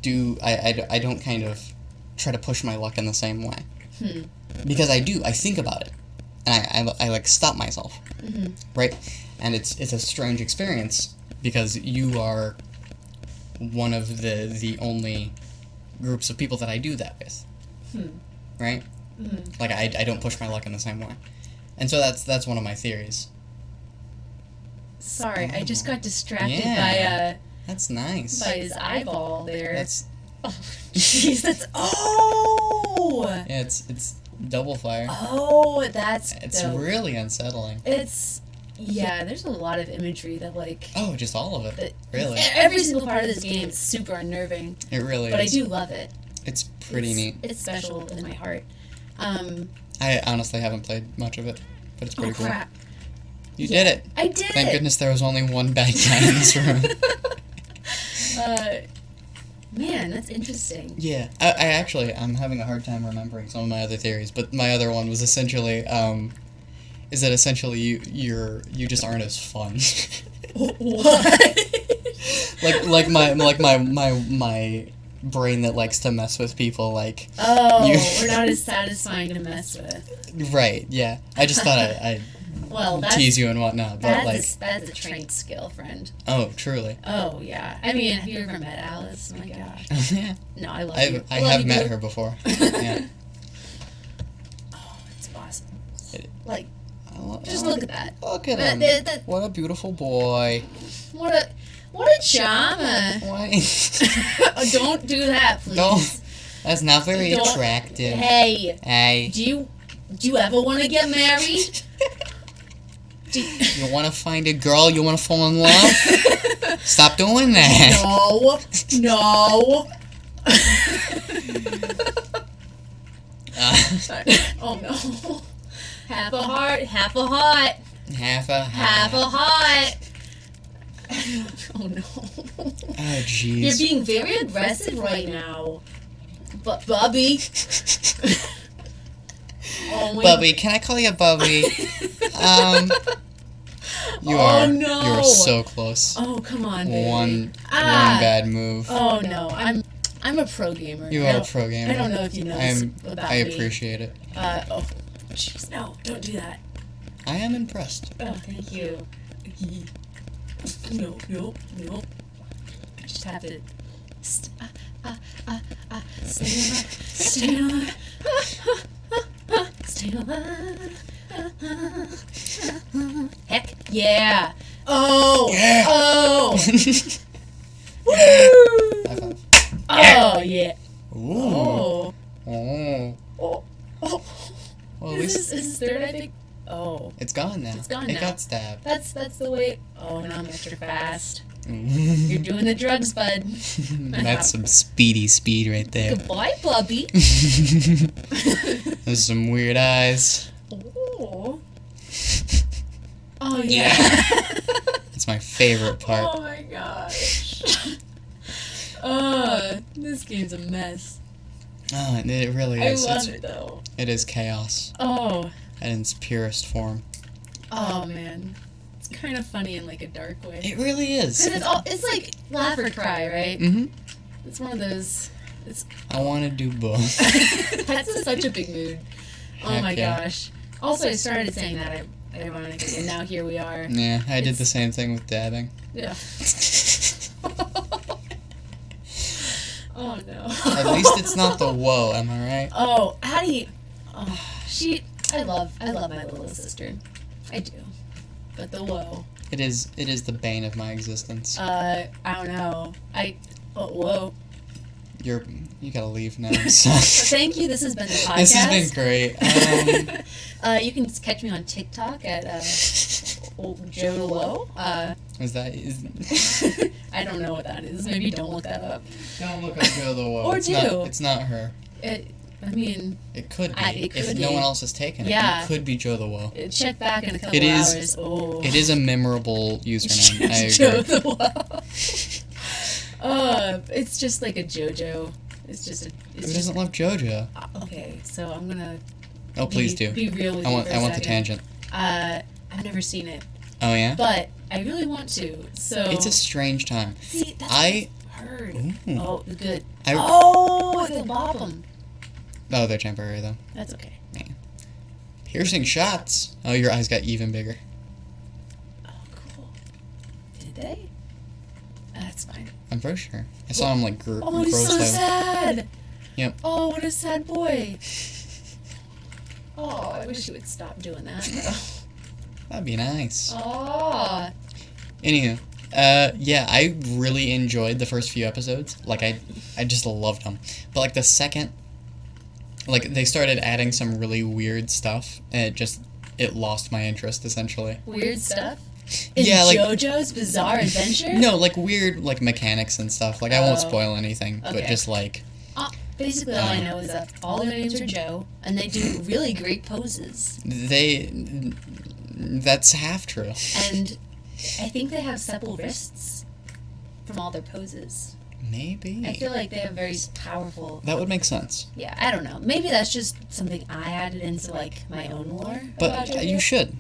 kind of try to push my luck in the same way. Because I think about it. And I like, stop myself. Right? And it's a strange experience, because you are one of the only groups of people that I do that with. Right? Like, I don't push my luck in the same way. And so that's one of my theories. Sorry, I just got distracted Yeah. That's nice. by his eyeball there. That's Oh, jeez, that's. Oh! yeah, it's double fire. Oh, that's. It's dope. really unsettling. It's. Yeah, there's a lot of imagery that, like. Oh, just all of it. that- Really. Every single part of this game is super unnerving, It really but I is. do love it. It's pretty neat. It's special in my heart. I honestly haven't played much of it, but it's pretty Oh cool. crap! You did it. I did Thank it. goodness there was only one bad guy in this room. Man, that's interesting. Yeah, I'm having a hard time remembering some of my other theories, but my other one was essentially, is that essentially you just aren't as fun. What? like my brain that likes to mess with people, like. Oh, You- we're not as satisfying to mess with. Right, yeah. I just thought I'd Well, that's tease you and whatnot, but like, that's a trained skill, friend. oh, truly. Oh yeah. I mean, have you ever met Alice? Oh my gosh. Yeah. No, I love you. I love have you, met dude. her before. Yeah. Oh, it's awesome. It- Like, Oh, just look at that. Look at That- him. that- that- What a beautiful boy. What a charmer. Why? Oh, don't do that, please. No, that's not very Don't- attractive. Hey, Hey, do you ever want to get married? Do you want to find a girl? You want to fall in love? Stop doing that. No. Oh no. Half a heart, half a heart, Half a half a heart. Oh no. Oh, You're jeez. being very aggressive right now. But Bubby. Oh my Bubby, can I call you Bubby? You Oh, are. no. You're so close. Oh come on, baby. One Ah. bad move. Oh no, I'm a pro gamer. You I are a don't- pro gamer. I don't know if you know this about I me. appreciate it. Oh, jeez, no, don't do that. I am impressed. Oh, thank you. No. I just have to. Stay alive. Stay alive. Heck yeah. Oh. Yeah. Oh. Woo. High five. Oh yeah. Ooh. Oh. Oh. Oh. Oh. Well, at Is least this third? I think. Oh. it's gone now. It's gone It now. got stabbed. That's the way. Oh, now I'm extra fast. You're That's doing the drugs, bud. some speedy speed right there. Goodbye, Bubby. There's some weird eyes. Oh. Oh Yeah. yeah. It's my favorite part. Oh my gosh. This game's a mess. Oh, it really I is. love it though. It is chaos Oh. in its purest form. Oh man. It's kind of funny in like a dark way. It really is. 'Cause it's like laugh or cry, right? Mm-hmm. It's one of those. I want to do both. That's such a big mood. Oh Heck my yeah. gosh. Also, I started saying that ironically, and now here we are. Yeah, I did the It's- same thing with dabbing. Yeah. Oh no. At least it's not the woe, am I right? Oh, how do you? Oh, I love my little sister. I do. But the woe. It is the bane of my existence. I don't know. Whoa. You gotta leave now. So. Thank you. This has been the podcast. This has been great. You can catch me on TikTok at Joe the Woe. Is I don't know what that is. Maybe don't look that up. Don't look up Joe the Woe. Or it's do. It's not her. I mean, it could be. It could if be. no one else has taken it, Yeah. it could be Joe the Woe. check back in a couple It is. hours. Oh. It is a memorable username. I agree. Joe the Woe. It's just like a JoJo. It's just a. Who doesn't love JoJo? Okay, so I'm gonna. Oh, please do. Be real with I you want for a the second. tangent. I've never seen it, Oh yeah. but I really want to. So It's a strange time. see. That's I- what I've heard. Ooh. Oh, good. I- Oh, they'll bop them. Oh, they're temporary though. That's okay. Piercing shots. Oh, your eyes got even bigger. Oh, cool. Did they? That's fine. I'm pretty sure. I saw him like Oh, he's grow so slightly. sad. Yep. Oh, what a sad boy. Oh, I wish he would stop doing that. That'd be nice. Oh. Anywho, yeah, I really enjoyed the first few episodes. Like, I just loved them. But like the second, like they started adding some really weird stuff, and it lost my interest essentially. Weird stuff? In Yeah, like- JoJo's Bizarre Adventure? No, like weird like mechanics and stuff. Like I won't Oh. spoil anything, but Okay. just like Basically, all I know is that all their names are Joe, and they do really great poses. that's half true. And I think they have supple wrists from all their poses. Maybe. I feel like they have very powerful. That would make sense. Yeah, I don't know. Maybe that's just something I added into like my own lore. about But JoJo. you should.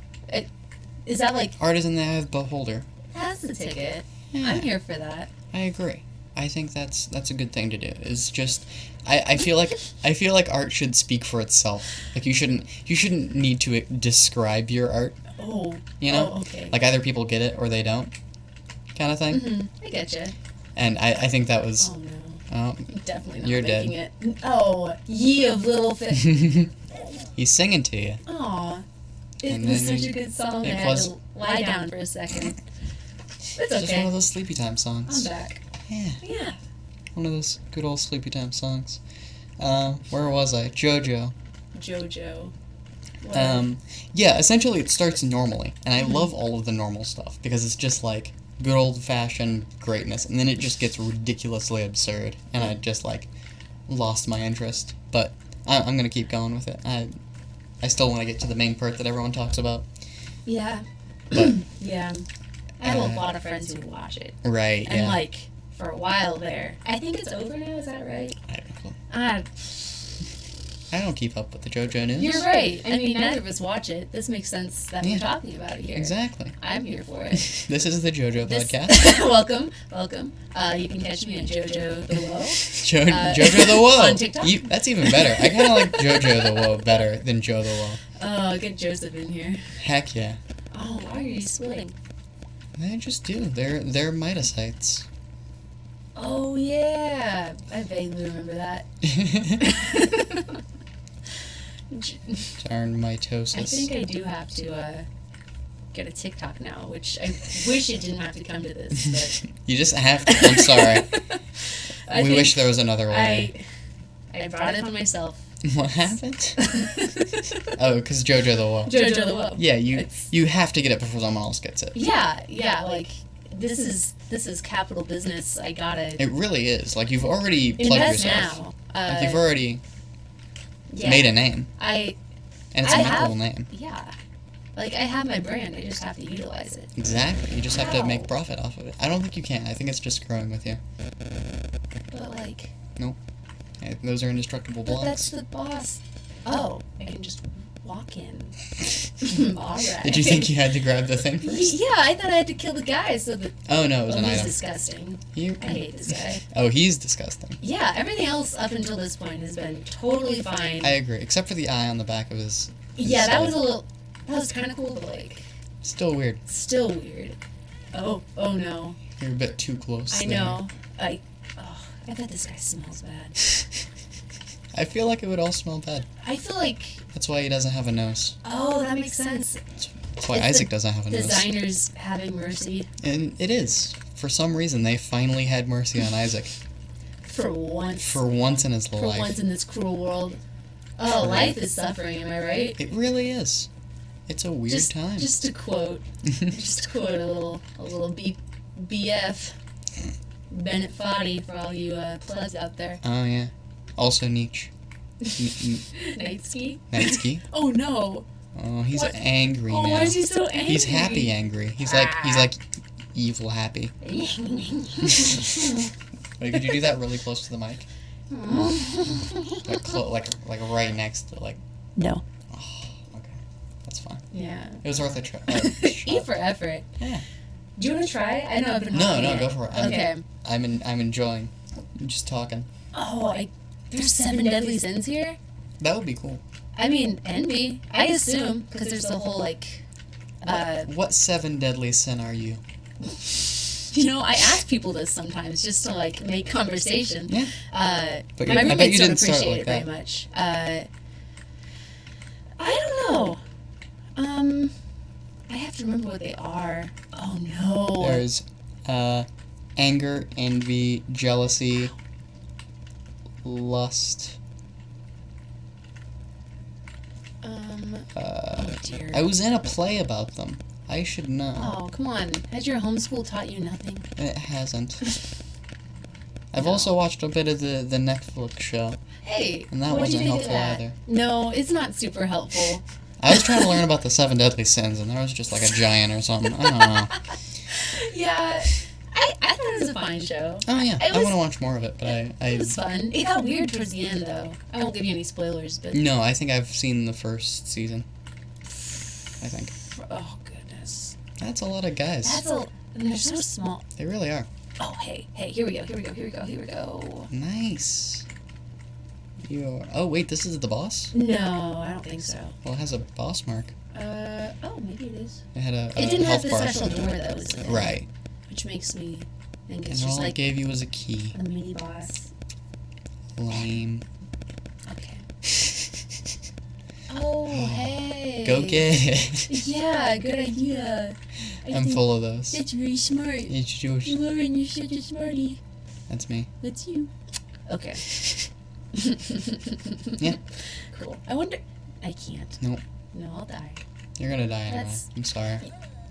Is that like Art is in the eye of the beholder. that's the ticket? Yeah. I'm here for that. I agree. I think that's a good thing to do. Is just I feel like art should speak for itself. Like you shouldn't need to describe your art. Oh, You know, Oh, okay. like either people get it or they don't, kind of thing. I get you. And I think that was Oh no, oh, definitely not You're dead. making it. Oh, ye of little fish. he's singing to you. Aw, it And was then such a good song. it I had was- to lie down for a second. It's Just one okay. of those sleepy time I'm songs. back. Yeah, Yeah. one of those good old sleepy time songs. Where was I? JoJo. JoJo. What? Yeah, essentially it starts normally, and Mm-hmm. I love all of the normal stuff because it's just like good old fashioned greatness, and then it just gets ridiculously absurd, and I just like lost my interest. But I'm gonna keep going with it. I still want to get to the main part that everyone talks about. Yeah. But Yeah. I have a Uh, lot of friends who watch it. right, And yeah. like for a while there. I think it's over now, is that right? I don't know. Uh, I don't keep up with the JoJo news. you're right. I mean, neither of us watch it. This makes sense that Yeah. we're talking about it here. Exactly. I'm here for it. This is the JoJo This- podcast. welcome. You can catch me at JoJo the Woe. JoJo the Woe. On TikTok? That's even better. I kind of like JoJo the Woe better than Joe the Woe. Oh, get Joseph in here. Heck yeah. Oh, why are you splitting? They just do. They're mitosites. Oh yeah, I vaguely remember that. Darn I mitosis. think I do have to get a TikTok now, which I wish it didn't have to come to this. You just have to. I'm sorry. But We think wish there was another way. I brought it on myself. What happened? Oh, because JoJo the Woe. JoJo the Woe. Yeah, It's- you have to get it before someone else gets it. Yeah, like this is capital business. I gotta It really is. Like you've already plugged invest yourself. now. Like you've already Yeah. made a name, I and it's a I memorable have- name. yeah, like I have my brand. I just have to utilize it. Exactly. You just have to Wow. make profit off of it. I don't think you can. I think it's just growing with you. But like, Hey, those are indestructible but blocks. that's the boss. Oh, I can just walk in. All right. Did you think you had to grab the thing first? Yeah, I thought I had to kill the guy so that. Oh no, it was Oh, an he's item. disgusting. You- I hate this guy. Oh, he's disgusting. Yeah, everything else up until this point has been totally fine. I agree, except for the eye on the back of his yeah, that side. was a little. That was kind of cool, but like, Still weird. still weird. Oh no. You're a bit too close. I there. know. I bet this guy smells bad. I feel like it would all smell bad. I feel like, That's why he doesn't have a nose. oh, that makes sense. That's why It's Isaac the doesn't have a nose. Designers having mercy And it is. For some reason, they finally had mercy on Isaac. for once. For once in his For life. once in this cruel world. Oh, life is suffering, am I right? It really is. It's a weird time. Just to quote, just to quote a little BF, Bennett Foddy for all you plebs out there. Oh, yeah. Also Nietzsche. Nightsky? Nightsky. Oh no! Oh, he's What? angry Oh, now. why is he so angry? He's happy angry. He's like evil happy. Wait, could you do that really close to the mic? Like right next to No. Oh, okay, that's fine. Yeah. It was worth a try. E for effort. Yeah. Do you want to try? I know I've been No, hawking no, it. go for it. Okay. I'm enjoying just talking. Oh, there's 7 deadly sins here? That would be cool. I mean, envy. I assume, because there's the whole, What 7 deadly sin are you? I ask people this sometimes just to, make conversation. Yeah. But My I bet roommates you don't didn't start appreciate like it very that. much. I don't know. I have to remember what they are. Oh, no. There's anger, envy, jealousy, lust. Oh, dear. I was in a play about them. I should know. Oh, come on. Has your homeschool taught you nothing? It hasn't. I've No. also watched a bit of the Netflix show. Hey, And that what'd you wasn't think of helpful that? either. No, it's not super helpful. I was trying to learn about the 7 deadly sins, and there was just like a giant or something. I don't know. Yeah, I thought it was a fine show. Oh yeah, It I was- want to watch more of it, but It I was fun. It got weird towards the end, though. I won't give you any spoilers, but no, I think I've seen the first season. I think oh goodness, that's a lot of guys. and they're so small. They really are. Oh hey, here we go. Nice. Oh wait, this is the boss. No, I don't think so. Well, it has a boss mark. Oh maybe it is. It had a It didn't have health the bar. special door though, is it? Right. Which makes me think And it's just all it like gave you was a key. a mini boss. Lame. Okay. Oh hey. Go get it. Yeah, good idea. I'm full of those. That's very smart. It's Josh. Lauren, you're such a smarty. That's me. That's you. Okay. Yeah. Cool. I wonder. I can't. Nope. No, I'll die. You're gonna die anyway. That's- I'm sorry.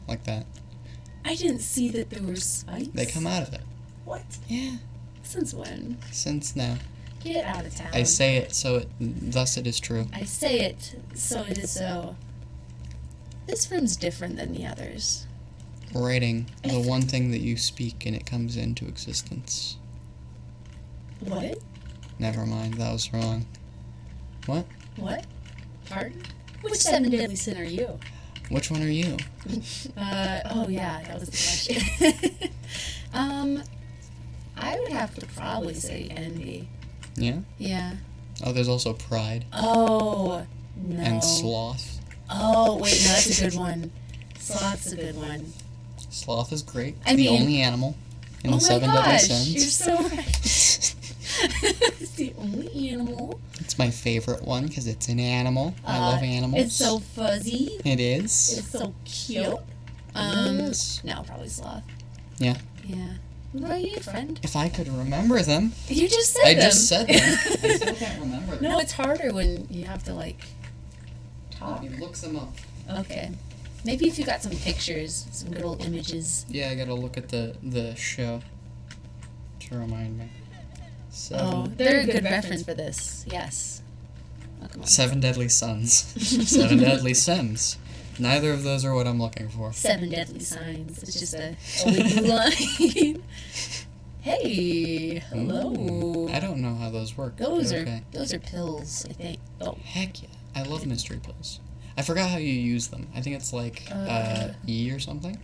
Like that. I didn't see that there were spikes. They come out of it. What? Yeah. Since when? Since now. Get out of town. I say it, so thus it is true. I say it, so it is so. This room's different than the others. Writing, the one thing that you speak and it comes into existence. What? Never mind, that was wrong. What? What? Pardon? Which 7 deadly sin are you? Which one are you? Oh yeah, that was the question. I would have to probably say envy. Yeah? Yeah. Oh, there's also pride Oh, no. and sloth. Oh, wait, no, that's a good one. Sloth's a good one. Sloth is great. I the mean- only animal in Oh the my 7 deadly gosh, sins. you're so right. It's the only animal. It's my favorite one because it's an animal. I love animals. It's so fuzzy. It is. It's so cute. It is. No, probably sloth. Yeah. Yeah. What about you, friend? If I could remember them. You just said I them. just said them. I still can't remember them. No, it's harder when you have to Let talk. me look them up. Okay. Maybe if you got some pictures, some good old images. Yeah, I gotta look at the show to remind me. Oh, they're a good reference for this. Yes. Oh, come on. 7 Deadly Sons. 7 Deadly Sins. Neither of those are what I'm looking for. 7 deadly signs. It's just a wiggy line. Hey, hello. Ooh, I don't know how those work. but Those okay. are pills, I think. Oh, Heck yeah. I love mystery pills. I forgot how you use them. I think it's like E or something?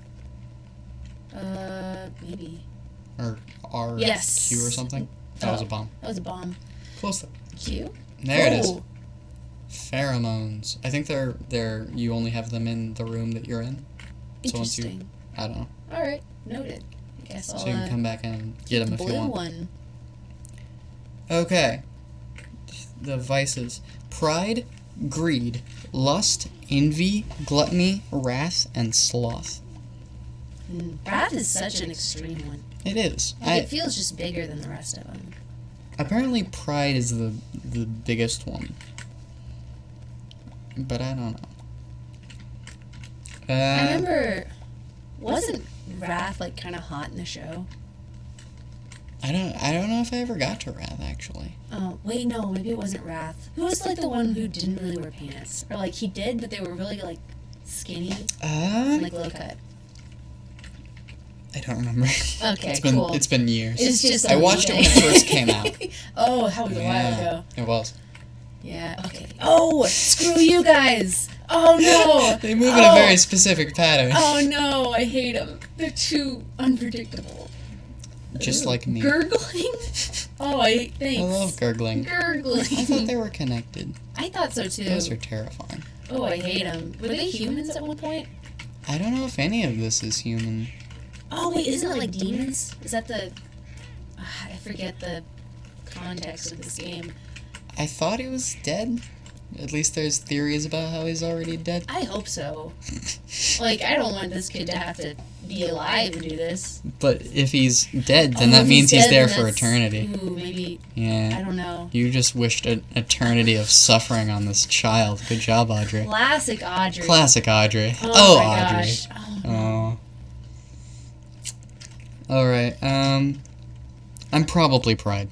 maybe. Or R Yes. Q or something? That was a Oh. bomb. That was a bomb. Close. Q? There it is. Oh. Pheromones. I think they're you only have them in the room that you're in. So once you Interesting. I don't know. Alright, noted. I guess I'll So you can come back and get them if you boil want. one. Okay. The vices: pride, greed, lust, envy, gluttony, wrath, and sloth. Wrath is such an extreme one. It is. Like, it feels just bigger than the rest of them. Apparently pride is the biggest one. But I don't know. I remember, wasn't wrath like kind of hot in the show? I don't know if I ever got to wrath, actually. Oh, wait, no, maybe it wasn't Wrath. Who was like the one who didn't really wear pants? Or like he did, but they were really like skinny, and, like low cut. I don't remember. Okay, cool. It's been years. It's just I watched it when it first came out. Oh, that was a while ago. It was. Yeah, okay. Oh, screw you guys! Oh no! They move in a very specific pattern. Oh no, I hate them. They're too unpredictable. Just like me. Gurgling? Oh, thanks. I love gurgling. Gurgling. I thought they were connected. I thought so too. Those are terrifying. Oh, I hate them. Were they humans at one point? I don't know if any of this is human. Oh wait, isn't it like demons? Is that the... I forget the context of this game. I thought he was dead. At least there's theories about how he's already dead. I hope so. Like, I don't want this kid to have to be alive and do this. But if he's dead, then that means he's there for eternity. Ooh, maybe. I Yeah. don't know. You just wished an eternity of suffering on this child. Good job, Audrey. Classic Audrey. Classic Audrey. Oh, my Audrey. gosh. Oh, no. Oh. Alright, I'm probably Pride.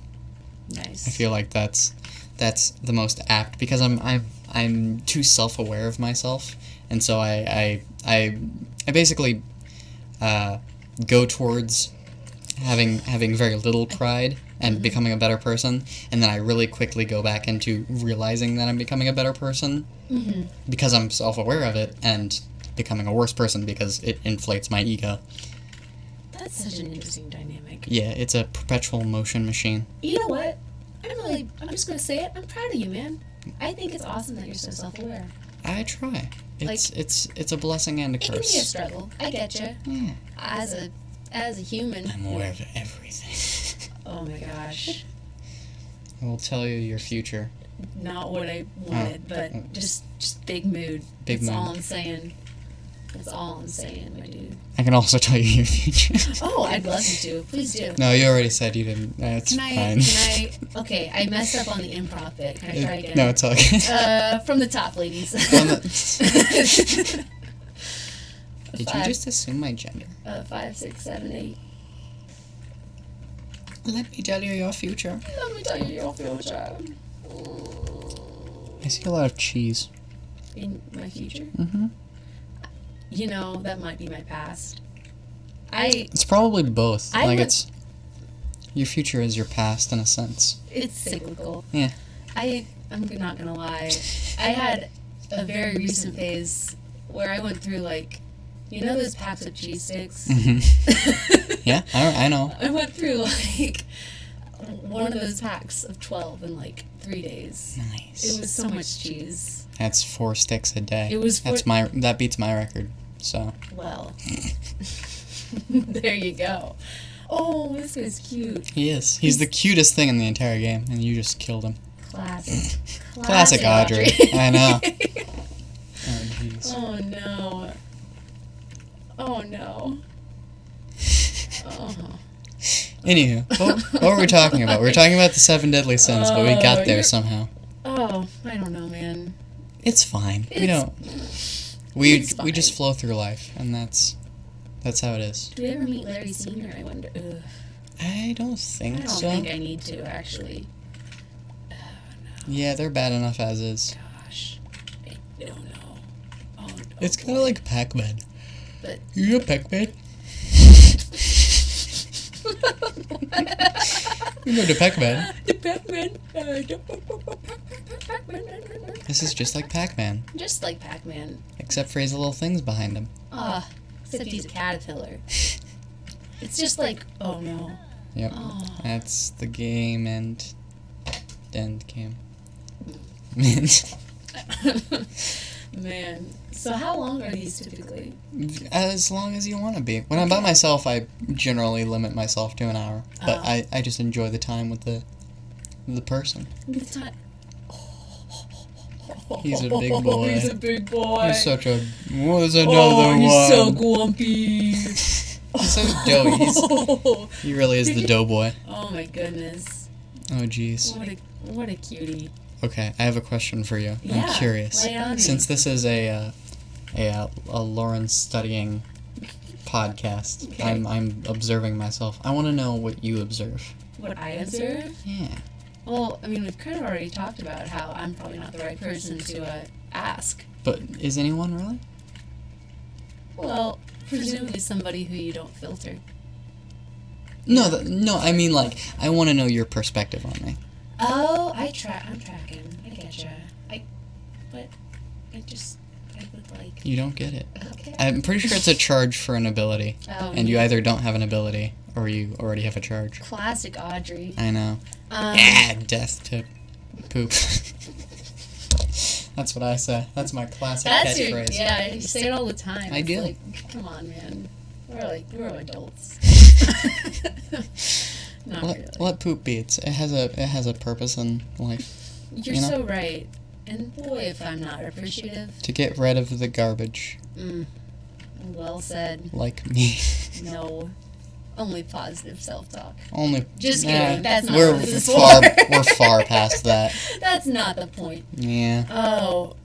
Nice. I feel like that's the most apt because I'm too self-aware of myself, and so I basically go towards having very little pride and becoming a better person, and then I really quickly go back into realizing that I'm becoming a better person because I'm self-aware of it, and becoming a worse person because it inflates my ego. That's such an interesting dynamic. Yeah, it's a perpetual motion machine. You know what? I'm just gonna say it. I'm proud of you, man. I think it's awesome that you're so self-aware. I try. It's a blessing and a It can be a curse. struggle. I get you. Yeah. As a human. I'm aware of everything. Oh my gosh. I will tell you your future. Not what I wanted, but just big mood. Big That's mood. all I'm saying. That's all I'm saying, my dude. I can also tell you your future. Oh, I'd love you to. Please do. No, you already said you didn't. That's fine. Okay, I messed up on the improv bit. Can I try again? No, it's okay. From the top, ladies. Did you just assume my gender? 5, 6, 7, 8. Let me tell you your future. Let me tell you your future. I see a lot of cheese. In my future? Mm-hmm. You know, that might be my past. It's probably both. I like would- it's your future is your past in a sense. It's cyclical. Yeah. I'm not gonna lie. I had a very recent phase where I went through, like, you know those packs of cheese sticks? Mm-hmm. Yeah, I know. I went through, like, one of those packs of 12 in, like, 3 days. Nice. It was so much cheese. That's 4 sticks a day. It was that beats my record. So. Well, there you go. Oh, this guy's cute. He is. He's the cutest thing in the entire game, and you just killed him. Classic. Classic Audrey. I know. Oh, jeez. Oh, no. Oh, no. Oh. Anywho, what were we talking about? We were talking about the 7 deadly sins, but we got there you're- somehow. Oh, I don't know, man. It's fine. We It's- don't. it's We just fine. flow through life, and that's how it is. Do we ever meet Larry Sr.? I wonder. Ugh. I don't I think don't so. think I need to, actually. Yeah, they're bad enough as is. Gosh. I don't know. Oh, It's kind of like Pac-Man. But You know Pac-Man? You know the Pac-Man. the Pac-Man. This is just like Pac-Man, Just like Pac-Man. except for his little things behind him. Ah, except he's a caterpillar. It's just like, oh no. Yep. Oh. That's the game and end game. Man. So how long are these typically? As long as you want to be. When I'm by myself, I generally limit myself to an hour. But Oh. I just enjoy the time with the person. The time. He's a big boy. He's a big boy. He's such a. What's another Oh, he's one? so grumpy. He's so doughy. He really is the doughboy. Oh my goodness. Oh jeez. What a cutie. Okay, I have a question for you. Yeah, I'm curious. lay it on me. Since this is a Lauren studying podcast, Okay. I'm observing myself. I want to know what you observe. What I observe? Yeah. Well, I mean, we've kind of already talked about how I'm probably not the right person to ask. But is anyone really? Well, presumably somebody who you don't filter. No, no. I mean, like, I want to know your perspective on me. Oh, I'm tracking. I getcha. But I would like. You don't get it. Okay. I'm pretty sure it's a charge for an ability, Oh, and you yeah. either don't have an ability or you already have a charge. Classic Audrey. I know. Um, Death to poop. That's what I say. That's my classic That's your, catchphrase. yeah, you say it all the time. I It's do. Like, come on, man. We're adults. Not really. Let poop be. It has a purpose in life. You're you know? so right. And boy, if I'm not appreciative. To get rid of the garbage, Well said. like me. No. Only positive self-talk. Only. Just Nah, kidding. That's not we're what this is far. for. We're far past that. That's not the point. Yeah. Oh.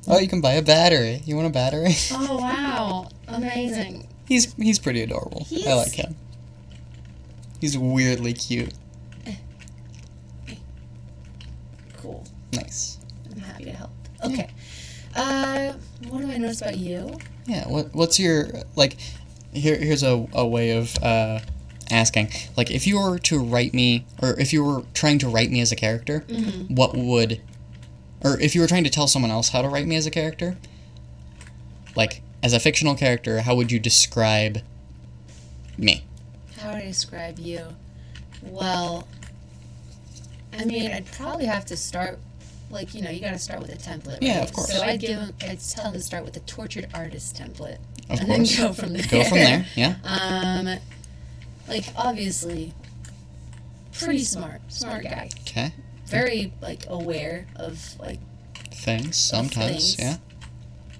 Oh, you can buy a battery. You want a battery? Oh, wow. Amazing. He's pretty adorable. I like him. He's weirdly cute. Cool. Nice. I'm happy to help. Okay. What do I notice about you? Yeah. What's your like? Here's a way of asking. Like, if you were to write me, or if you were trying to write me as a character, what would, or if you were trying to tell someone else how to write me as a character, like as a fictional character, how would you describe me? How would I describe you? Well, I mean, I'd probably have to start, like, you gotta start with a template. Yeah, right? of course. So I'd tell them to start with the tortured artist template. Of and course. then go from there. Go from there. Yeah. Like, obviously, pretty smart guy. Okay. Very, like, aware of, like, Things sometimes. things. Yeah.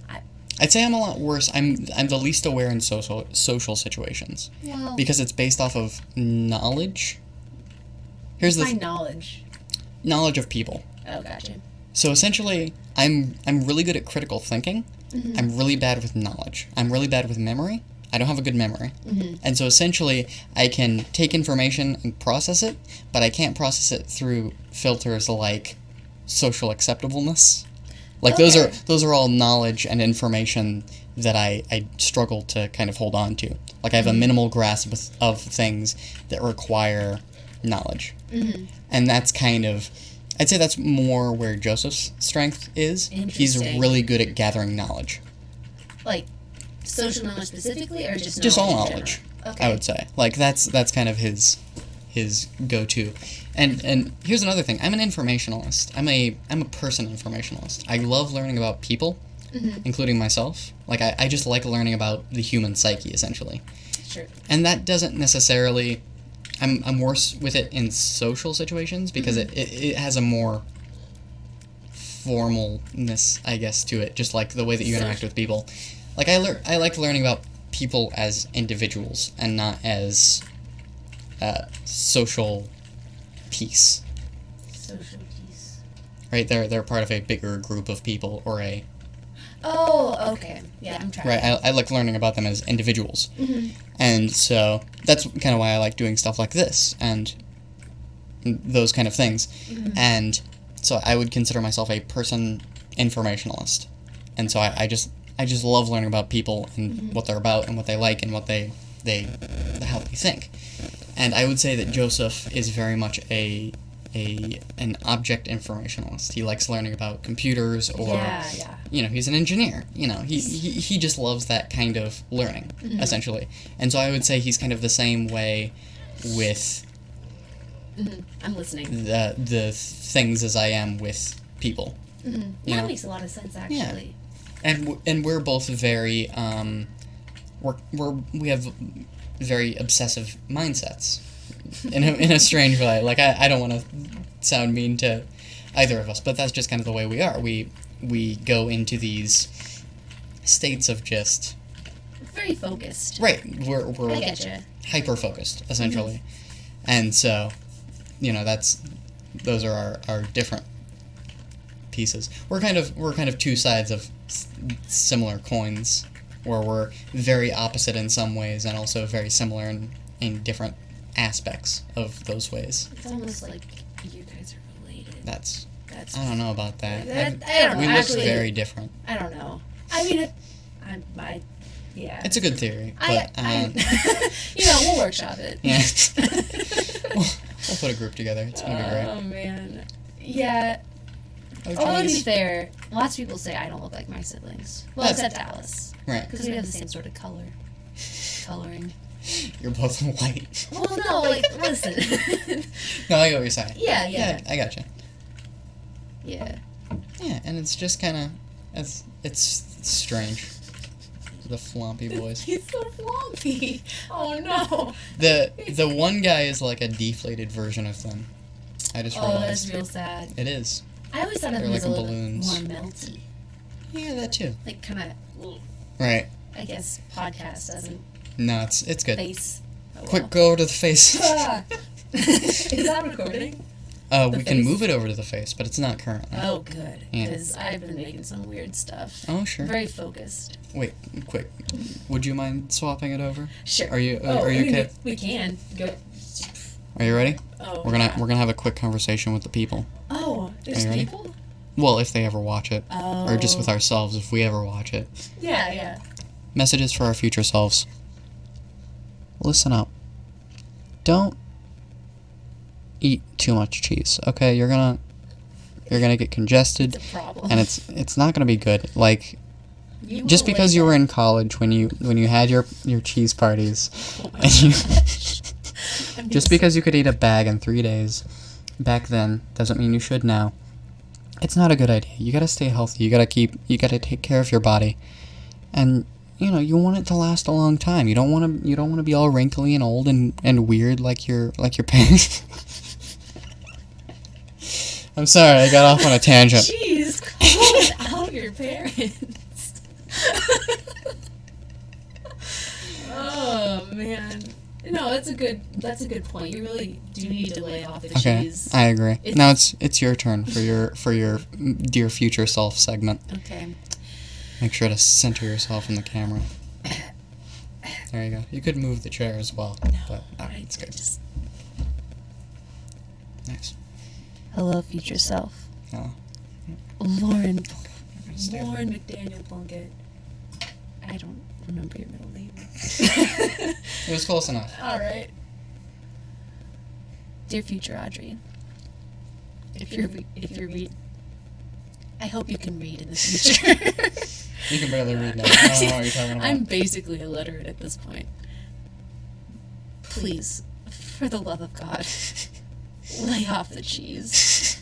I- I'd say I'm a lot worse. I'm the least aware in social situations well, because it's based off of knowledge. Here's the my knowledge. knowledge of people. Oh, gotcha. So essentially, I'm really good at critical thinking. I'm really bad with knowledge. I'm really bad with memory. I don't have a good memory. And so essentially, I can take information and process it, but I can't process it through filters like social acceptableness. Like those are all knowledge and information that I struggle to kind of hold on to. Like I have a minimal grasp of things that require knowledge. And that's kind of, I'd say that's more where Joseph's strength is. He's Interesting. really good at gathering knowledge. Like, social knowledge specifically, or just Just all in knowledge, general? Okay. I would say. Like that's kind of his go-to. And here's another thing. I'm an informationalist. I'm a person informationalist. I love learning about people, including myself. Like I just like learning about the human psyche essentially. Sure. And that doesn't necessarily I'm worse with it in social situations because it has a more formalness, I guess, to it, just like the way that you interact with people. Like I like learning about people as individuals and not as social piece. Social piece. Right? They're part of a bigger group of people or a Oh, okay. Yeah, I'm trying. right. I like learning about them as individuals, and so that's kind of why I like doing stuff like this and those kind of things. And so I would consider myself a person informationalist, and so I just love learning about people and what they're about and what they like and what they how they think. And I would say that Joseph is very much an object informationalist. He likes learning about computers or Yeah. he's an engineer. He just loves that kind of learning essentially. And so I would say he's kind of the same way with I'm listening. the things as I am with people. You That know? makes a lot of sense, actually. And we're both very we have very obsessive mindsets. in a strange way. Like, I don't want to sound mean to either of us, but that's just kind of the way we are. We go into these states of just... Very focused. Right. We're I get you. hyper-focused, essentially. And so, those are our different pieces. We're kind of two sides of similar coins, where we're very opposite in some ways and also very similar in different aspects of those ways. It's almost like you guys are related. That's That's. I don't know about that. I don't know. We look Actually, very different. I don't know. I mean, yeah. It's a good theory, but We'll workshop it. yeah. we'll put a group together. It's gonna be great. Oh man. Yeah. Oh, Although to be geez. fair, lots of people say I don't look like my siblings. Well, That's- except Alice, Right. because we have the same sort of coloring. You're both white. Well, no, like listen. No, I get what you're saying. Yeah. I gotcha. Yeah. Yeah, and it's just kind of it's strange. The floppy boys. He's so floppy. Oh no. The one guy is like a deflated version of them. I just Oh, realized. that's real sad. It is. I always thought of They're him like as a little balloons. more melty. Yeah, that too. Like kind of, Right. I guess podcast doesn't No, it's good. face. Oh, well. Quick, go over to the face. Is that recording? We can face? move it over to the face, but it's not currently. Oh, good. Yeah. Because I've been making some weird stuff. Oh, sure. Very focused. Wait, quick. Would you mind swapping it over? Sure. Are you Oh, okay? We can. Go. Are you ready? Oh. We're gonna have a quick conversation with the people. Oh, there's Are you ready? people? Well, if they ever watch it, Oh. or just with ourselves if we ever watch it. Yeah. Messages for our future selves. Listen up. Don't eat too much cheese, okay? You're gonna get congested, It's a problem. and it's not gonna be good. Like, You just will because wake you were up- in college when you had your cheese parties, Oh my and you, gosh. I'm just being because you could eat a bag in 3 days back then doesn't mean you should now. It's not a good idea. You gotta stay healthy. You gotta take care of your body, and you want it to last a long time. You don't want to be all wrinkly and old and weird like your parents. I'm sorry, I got off on a tangent. Jeez, call out your parents. Oh man. No, that's a good point. You really do need to lay off the Okay, cheese. I agree. It's- Now it's your turn for your dear future self segment. Okay. Make sure to center yourself in the camera. There you go. You could move the chair as well, but I it's good. just Nice. hello, future self. Oh. Lauren Stay there. McDaniel Plunkett. I don't remember your middle name. It was close enough. All right. Dear future Audrey, if you're I hope you can read in the future. You can barely read now. I don't know what you're talking about. I'm basically illiterate at this point. Please, for the love of God, lay off the cheese.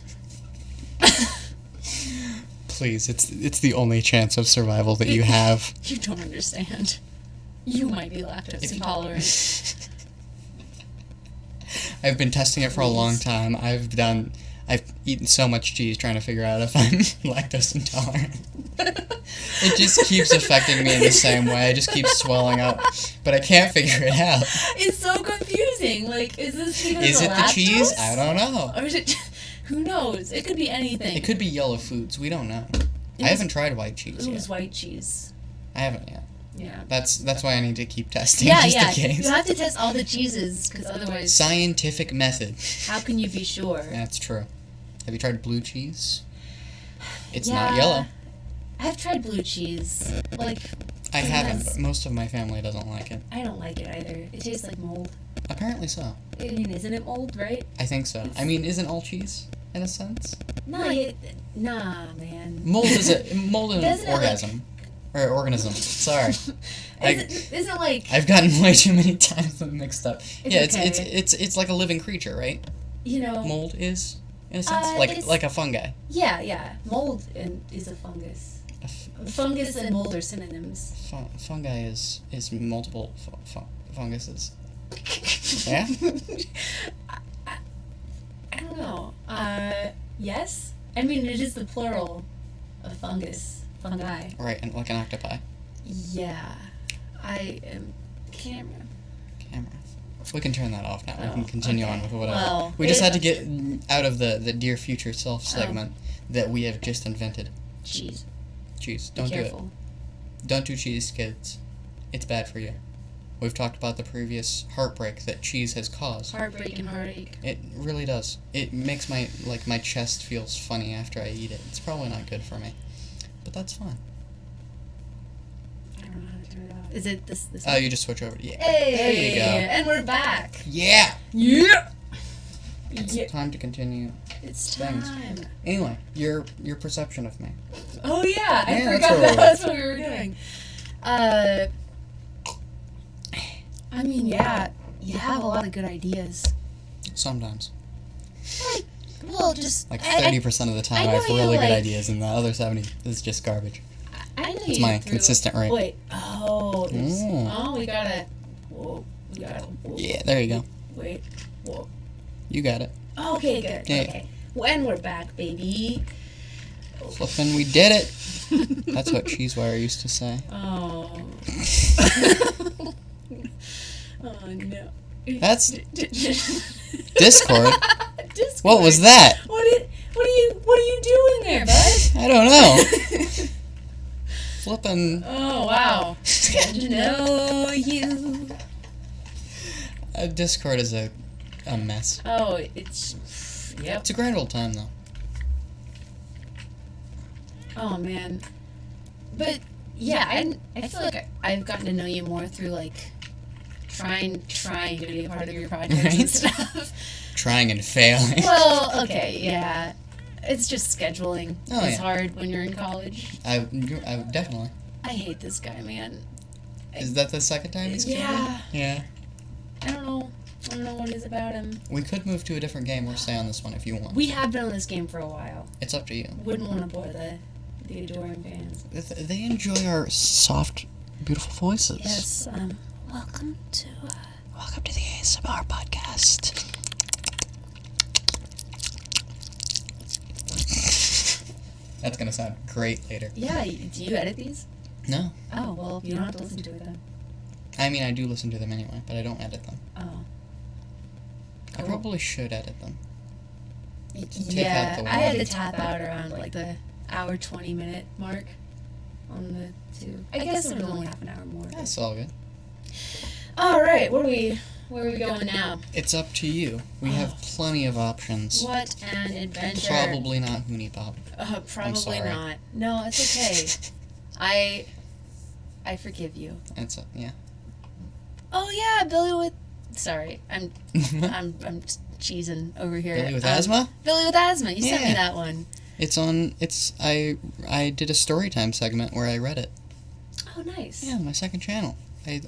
Please, it's the only chance of survival that you have. You don't understand. You might be lactose intolerant. I've been testing it for a long time. I've eaten so much cheese trying to figure out if I'm lactose intolerant. It just keeps affecting me in the same way. I just keep swelling up, but I can't figure it out. It's so confusing. Like, is this because Is of it the cheese? lactose? I don't know. Or is it? Who knows? It could be anything. It could be yellow foods. We don't know. It I haven't tried white cheese It yet. was white cheese. I haven't yet. Yeah. That's why I need to keep testing Yeah, just yeah. in case. You have to test all the cheeses because otherwise, Scientific method. how can you be sure? That's true. Have you tried blue cheese? It's Yeah. not yellow. I've tried blue cheese. Like, I haven't, Sometimes- but most of my family doesn't like it. I don't like it either. It tastes like mold. Apparently so. I mean, isn't it mold, right? I think so. I mean, isn't all cheese in a sense? Nah, man. Mold is an Doesn't it, like- orgasm. Or organism. Sorry. Isn't like, I've gotten way too many times mixed up. Yeah, okay. it's like a living creature, right? you know, Mold is in a sense it's- like a fungi. yeah. Mold is a fungus. A f- Fungus and mold are synonyms. fungi is multiple funguses. Yeah? I don't know. Yes? I mean, it is the plural of fungi. Right, and like an octopi. Yeah. I am camera. Camera. We can turn that off now. We Oh, can continue okay. on with whatever. Well, We it just is had to get out of the Dear Future Self segment that we have just invented. Cheese. Cheese. Be Don't do it. careful. Don't do cheese, kids. It's bad for you. We've talked about the previous heartbreak that cheese has caused. Heartbreak and heartache. It really does. It makes my chest feels funny after I eat it. It's probably not good for me, but that's fine. I don't know how to turn it off. Is it this? Oh, you just switch over. Yeah. Hey! There you go. And we're back. Yeah. Yeah! It's time to continue. It's Things. time. Anyway, your perception of me. Oh yeah, I Yeah, that's forgot what we that's what we were doing. I mean, yeah, you have a lot of good ideas. Sometimes. Well, just Like I- 30% of the time, I I have know you, really good like- ideas, and the other 70 is just garbage. I know It's you my threw- consistent rate. Wait. Oh. Oops. Mm. Oh, we gotta. Whoa. We gotta. Whoa. Yeah, there you go. Wait. Whoa. You got it. Okay. Good. Yeah. Okay. When we're back, baby. Flippin', we did it. That's what Cheesewire used to say. Oh. Oh no. That's Discord. Discord. What was that? What are you doing there, bud? I don't know. Flippin'. Oh wow. Get to know you. Discord is a mess. Oh, it's yep. It's a grand old time, though. Oh man. But yeah, I feel like I've gotten to know you more through like trying to be a part of your projects and Right? stuff. Trying and failing. Well, okay, yeah. It's just scheduling. Oh, It's yeah. hard when you're in college. I definitely. I hate this guy, man. Is that the second time he's killed Yeah. me? Yeah. I don't know what it is about him. We could move to a different game or stay on this one if you want. We have been on this game for a while. It's up to you. Wouldn't want to bore the adoring fans. They enjoy our soft, beautiful voices. Yes. Welcome to. Welcome to the ASMR podcast. That's gonna sound great later. Yeah. Do you edit these? No. Oh well, you don't have to listen to it then. I mean, I do listen to them anyway, but I don't edit them. Oh. I Cool. probably should edit them. Yeah, out the I had to ones. tap out around like the hour 20-minute mark on the two. I guess it was only half an hour more. That's all good. All right, where are we going now? It's up to you. We have plenty of options. What an adventure! Probably not Hoonie Pop. Probably sorry. not. No, it's okay. I forgive you. It's yeah. Oh yeah, Billy with. Sorry, I'm cheesing over here. Billy with asthma? Billy with asthma. You sent me Yeah. that one. It's on. I did a story time segment where I read it. Oh, nice. Yeah, my second channel.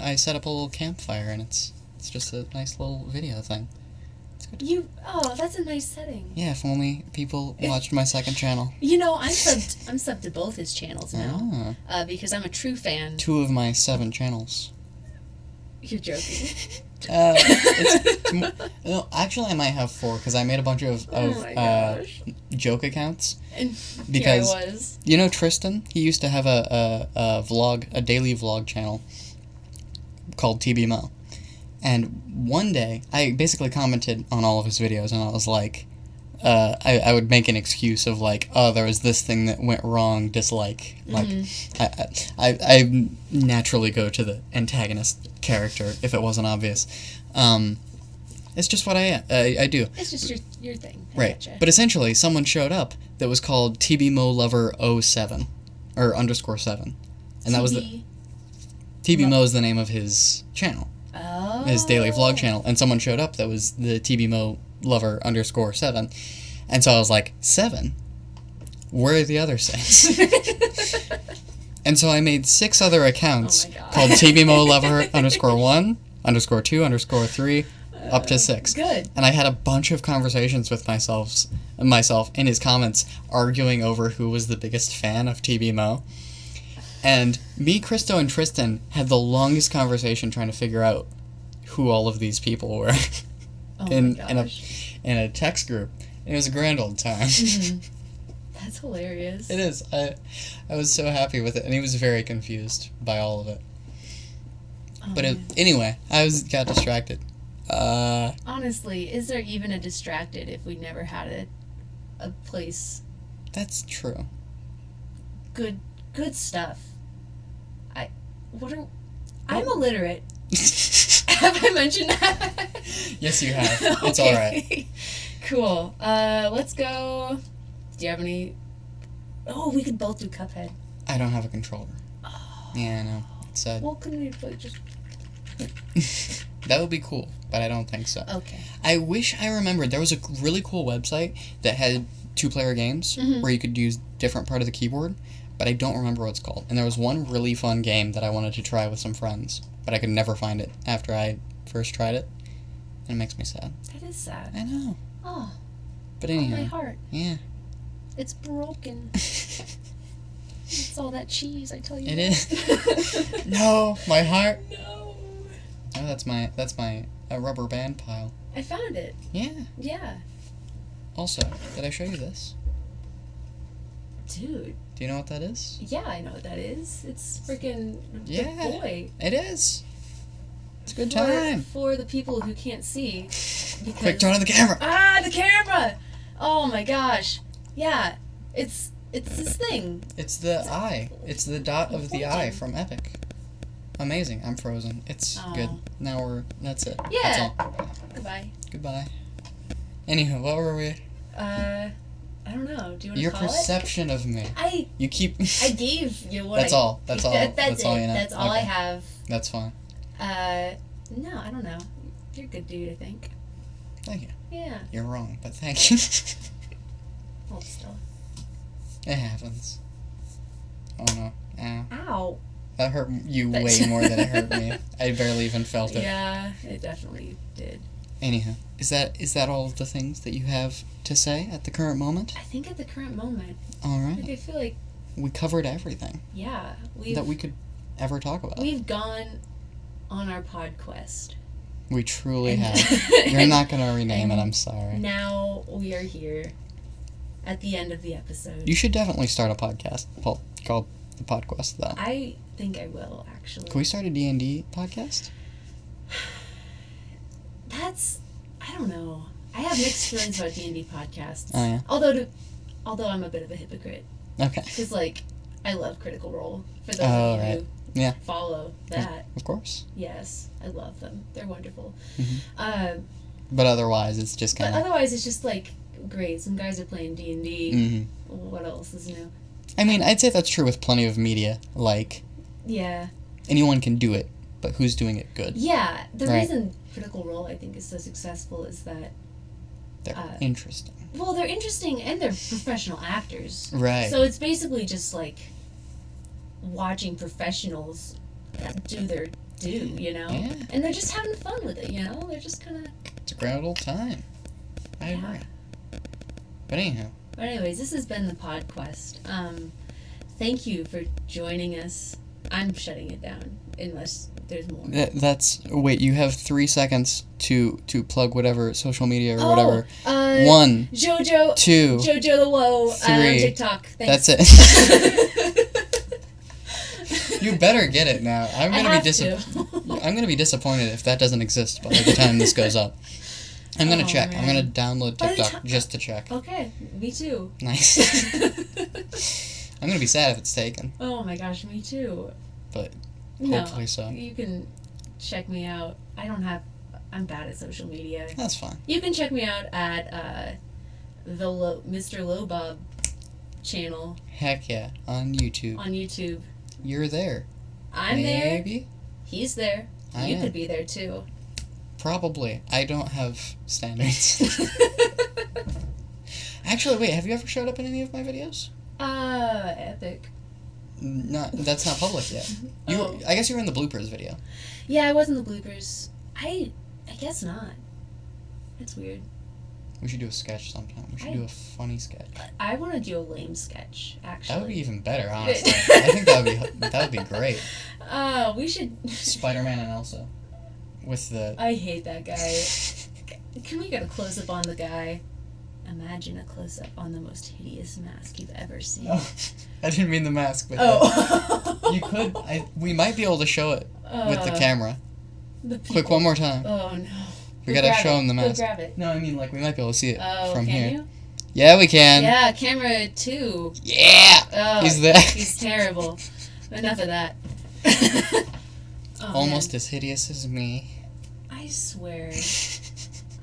I set up a little campfire and it's just a nice little video thing. It's good. That's a nice setting. Yeah, if only people watched my second channel. You know, I'm subbed to both his channels now. Ah, Because I'm a true fan. 2 of my 7 channels. You're joking. No, actually, I might have 4 because I made a bunch of Oh my gosh. joke accounts. And Because here I was. you know Tristan, he used to have a daily vlog channel called TB Mo, and one day I basically commented on all of his videos, and I was like, I would make an excuse of like, oh, there was this thing that went wrong, dislike. Like, I naturally go to the antagonist character if it wasn't obvious. It's just what I do. It's just your thing. I Right. getcha. But essentially, someone showed up that was called TB Mo Lover 07 or _7, and that was the TB Mo is the name of his channel, his daily vlog channel, and someone showed up that was the TB Mo Lover _7, and so I was like, 7? Where are the other 6? And so I made 6 other accounts Oh my God. called TB Mo Lover _1, _2, _3, up to 6. Good. And I had a bunch of conversations with myself in his comments, arguing over who was the biggest fan of TB Mo. And me, Christo, and Tristan had the longest conversation trying to figure out who all of these people were Oh in my in a gosh. in a text group. And it was a grand old time. Mhm. That's hilarious. It is. I was so happy with it, and he was very confused by all of it. Oh, But man. anyway, got distracted. Honestly, is there even a distracted if we never had a place? That's true. Good stuff. I'm illiterate. Have I mentioned that? Yes, you have. It's Okay. all right. Cool. Let's go. Do you have any? Oh, we could both do Cuphead. I don't have a controller. Oh. Yeah, I know. It's sad. Well, couldn't we play just? That would be cool, but I don't think so. Okay. I wish I remembered. There was a really cool website that had 2-player games Mhm. where you could use different part of the keyboard, but I don't remember what it's called. And there was one really fun game that I wanted to try with some friends, but I could never find it after I first tried it. And it makes me sad. That is sad. I know. Oh, But oh my anyhow, heart. yeah. It's broken. It's all that cheese, I tell you. It is. No, my heart. No. Oh, that's my rubber band pile. I found it. Yeah. Yeah. Also, did I show you this? Dude. Do you know what that is? Yeah, I know what that is. It's freaking Yeah. the boy. It is. It's a good For- time. For the people who can't see. Because, Quick, turn on the camera. Ah, the camera! Oh my gosh. Yeah. It's this thing. It's the eye. It's the dot of the eye Pointing. from Epic. Amazing. I'm frozen. It's Oh. good. Now that's it. Yeah. That's all. Goodbye. Goodbye. Anywho, what were we? I don't know. Do you want to Your call perception of me. it? You keep. I gave you what That's I... all. That's all. That's That's it. all you know. That's all I Okay. have. That's fine. No, I don't know. You're a good dude, I think. Thank you. Yeah. You're wrong, but thank you. Hold still. It happens. Oh no. Ow. Ow. That hurt you That- way more than it hurt me. I barely even felt it. Yeah, it definitely did. Anyhow, is that all of the things that you have to say at the current moment? I think at the current moment, All like, right. I feel like, We covered everything yeah, that we could ever talk about. we've gone on our pod quest. We truly And- have. You're not going to rename it, and I'm sorry. Now we are here at the end of the episode. You should definitely start a podcast called The Podquest, though. I think I will, actually. Can we start a D&D podcast? That's, I don't know. I have mixed feelings about D&D podcasts. Oh, yeah? Although I'm a bit of a hypocrite. Okay. Because, like, I love Critical Role. For those Oh, of you right. who Yeah. follow that, Of course. yes, I love them. They're wonderful. Mhm. But otherwise, it's just But kind of... otherwise, it's just, like, great. Some guys are playing D&D. Mm-hmm. What else is new? I mean, I'd say that's true with plenty of media. Like, Yeah. anyone can do it, but who's doing it good? Yeah. The Right. reason Critical Role, I think, is so successful is that, They're interesting. well, they're interesting and they're professional actors. Right. So it's basically just like watching professionals do their do, you know? Yeah. And they're just having fun with it, you know? They're just kind of... It's a grand old time. I Yeah. agree. But anyhow, But anyways, this has been the PodQuest. Thank you for joining us. I'm shutting it down unless there's more. that's... Wait, you have 3 seconds to plug whatever social media or Oh, whatever. 1, Jojo 2, Jojo the Woe on 3. TikTok. Thanks. That's it. You better get it now. I'm I gonna have be to. I'm gonna be disappointed if that doesn't exist by the time this goes up. I'm gonna Oh, check. I'm man. gonna download By the TikTok ti- just to check. Okay, me too. Nice. I'm gonna be sad if it's taken, Oh my gosh, me too. but No, hopefully so. you can check me out. I'm bad at social media. That's fine. You can check me out at Mr. Lobob channel Heck yeah, on YouTube. on YouTube. You're there. I'm there. Maybe? He's there. I You am. could be there too. Probably. I don't have standards. Actually, wait. Have you ever showed up in any of my videos? Epic. That's not public yet. Oh. I guess you were in the bloopers video. Yeah, I was in the bloopers. I guess not. That's weird. We should do a sketch sometime. We should I- do a funny sketch. I want to do a lame sketch, actually. That would be even better, honestly. I think that would be great. We should. Spider-Man and Elsa. with the... I hate that guy. Can we get a close-up on the guy? Imagine a close-up on the most hideous mask you've ever seen. Oh, I didn't mean the mask, but you could. We might be able to show it with the camera. Quick, one more time. Oh, no. We gotta show him the Go mask. grab it. No, I mean, like, we might be able to see it from can here. You? Yeah, we can. Yeah, camera 2. Yeah! Oh, He's there. He's terrible. Enough of that. Oh, Almost man. as hideous as me. I swear.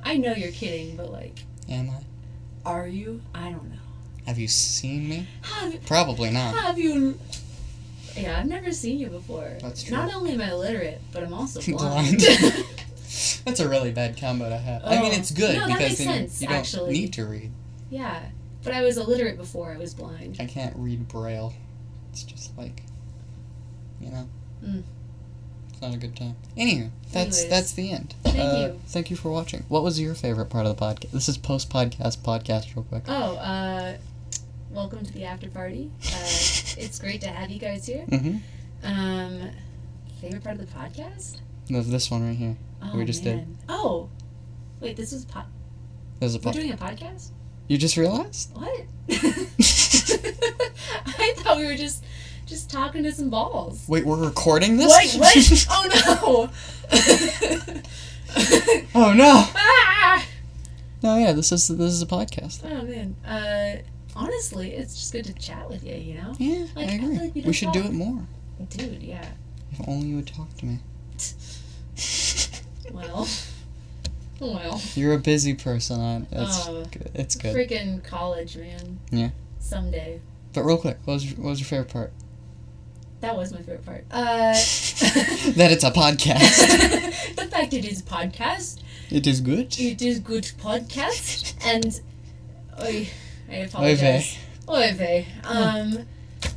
I know you're kidding, but, like... Am I? Are you? I don't know. Have you seen me? Have, Probably not. have you... Yeah, I've never seen you before. That's true. Not only am I illiterate, but I'm also blind. That's a really bad combo to have. I mean, it's good No, that because makes then sense, you don't actually. need to read. Yeah, but I was illiterate before I was blind. I can't read Braille. It's just like, you know. Mm. It's not a good time. Anywho, that's Anyways. the end. Thank you. Thank you for watching. What was your favorite part of the podcast? This is podcast real quick. Oh, welcome to the after party. It's great to have you guys here. Mm-hmm. Favorite part of the podcast? This one right here. Oh, We just did. Oh, wait, this was There's a we're doing a podcast? You just realized? What? I thought we were just talking to some balls. Wait, we're recording this? What? Oh no! Oh no! Ah! No, yeah, this is a podcast. Oh man. Honestly, it's just good to chat with you. You know? Yeah, Like, I I agree. feel like we We don't should do talk. it more. Dude, yeah. If only you would talk to me. Well. Well. You're a busy person. It's Oh, good. It's good. Freaking college, man. Yeah. Someday. But real quick, what was your favorite part? That was my favorite part. That it's a podcast. The fact it is a podcast. It is good. It is good podcast. And I apologize. Oy vey.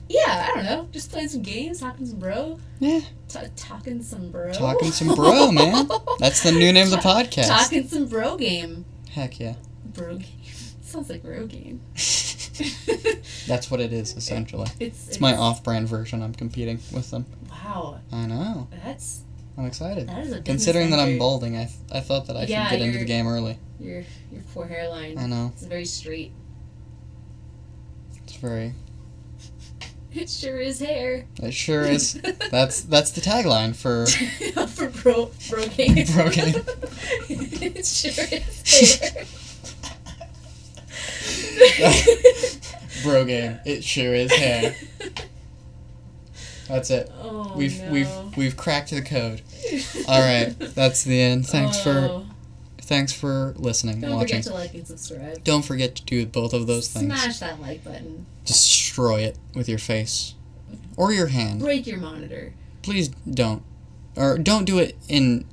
Yeah, I don't know. Just playing some games, talking some bro. Yeah. Talking some bro. Talking some bro, man. That's the new name of the podcast. Talking some bro game. Heck yeah. Bro game. Sounds like bro game. That's what it is, essentially. It's my off-brand version. I'm competing with them. Wow. I know. That's... I'm excited. That is a business Considering that I'm venture. balding, I thought that I should Yeah, get into you're- the game early. Your poor hairline. I know. It's very straight. It's very... It sure is hair. It sure is. That's the tagline for... For bro game. Bro game. It sure is hair. Bro game. It sure is hair. That's it. Oh, We've cracked the code. All right, that's the end. Thanks for listening and Don't watching. forget to like and subscribe. Don't forget to do both of those things. Smash that like button. Destroy it with your face or your hand. Break your monitor. Please don't. Or don't do it in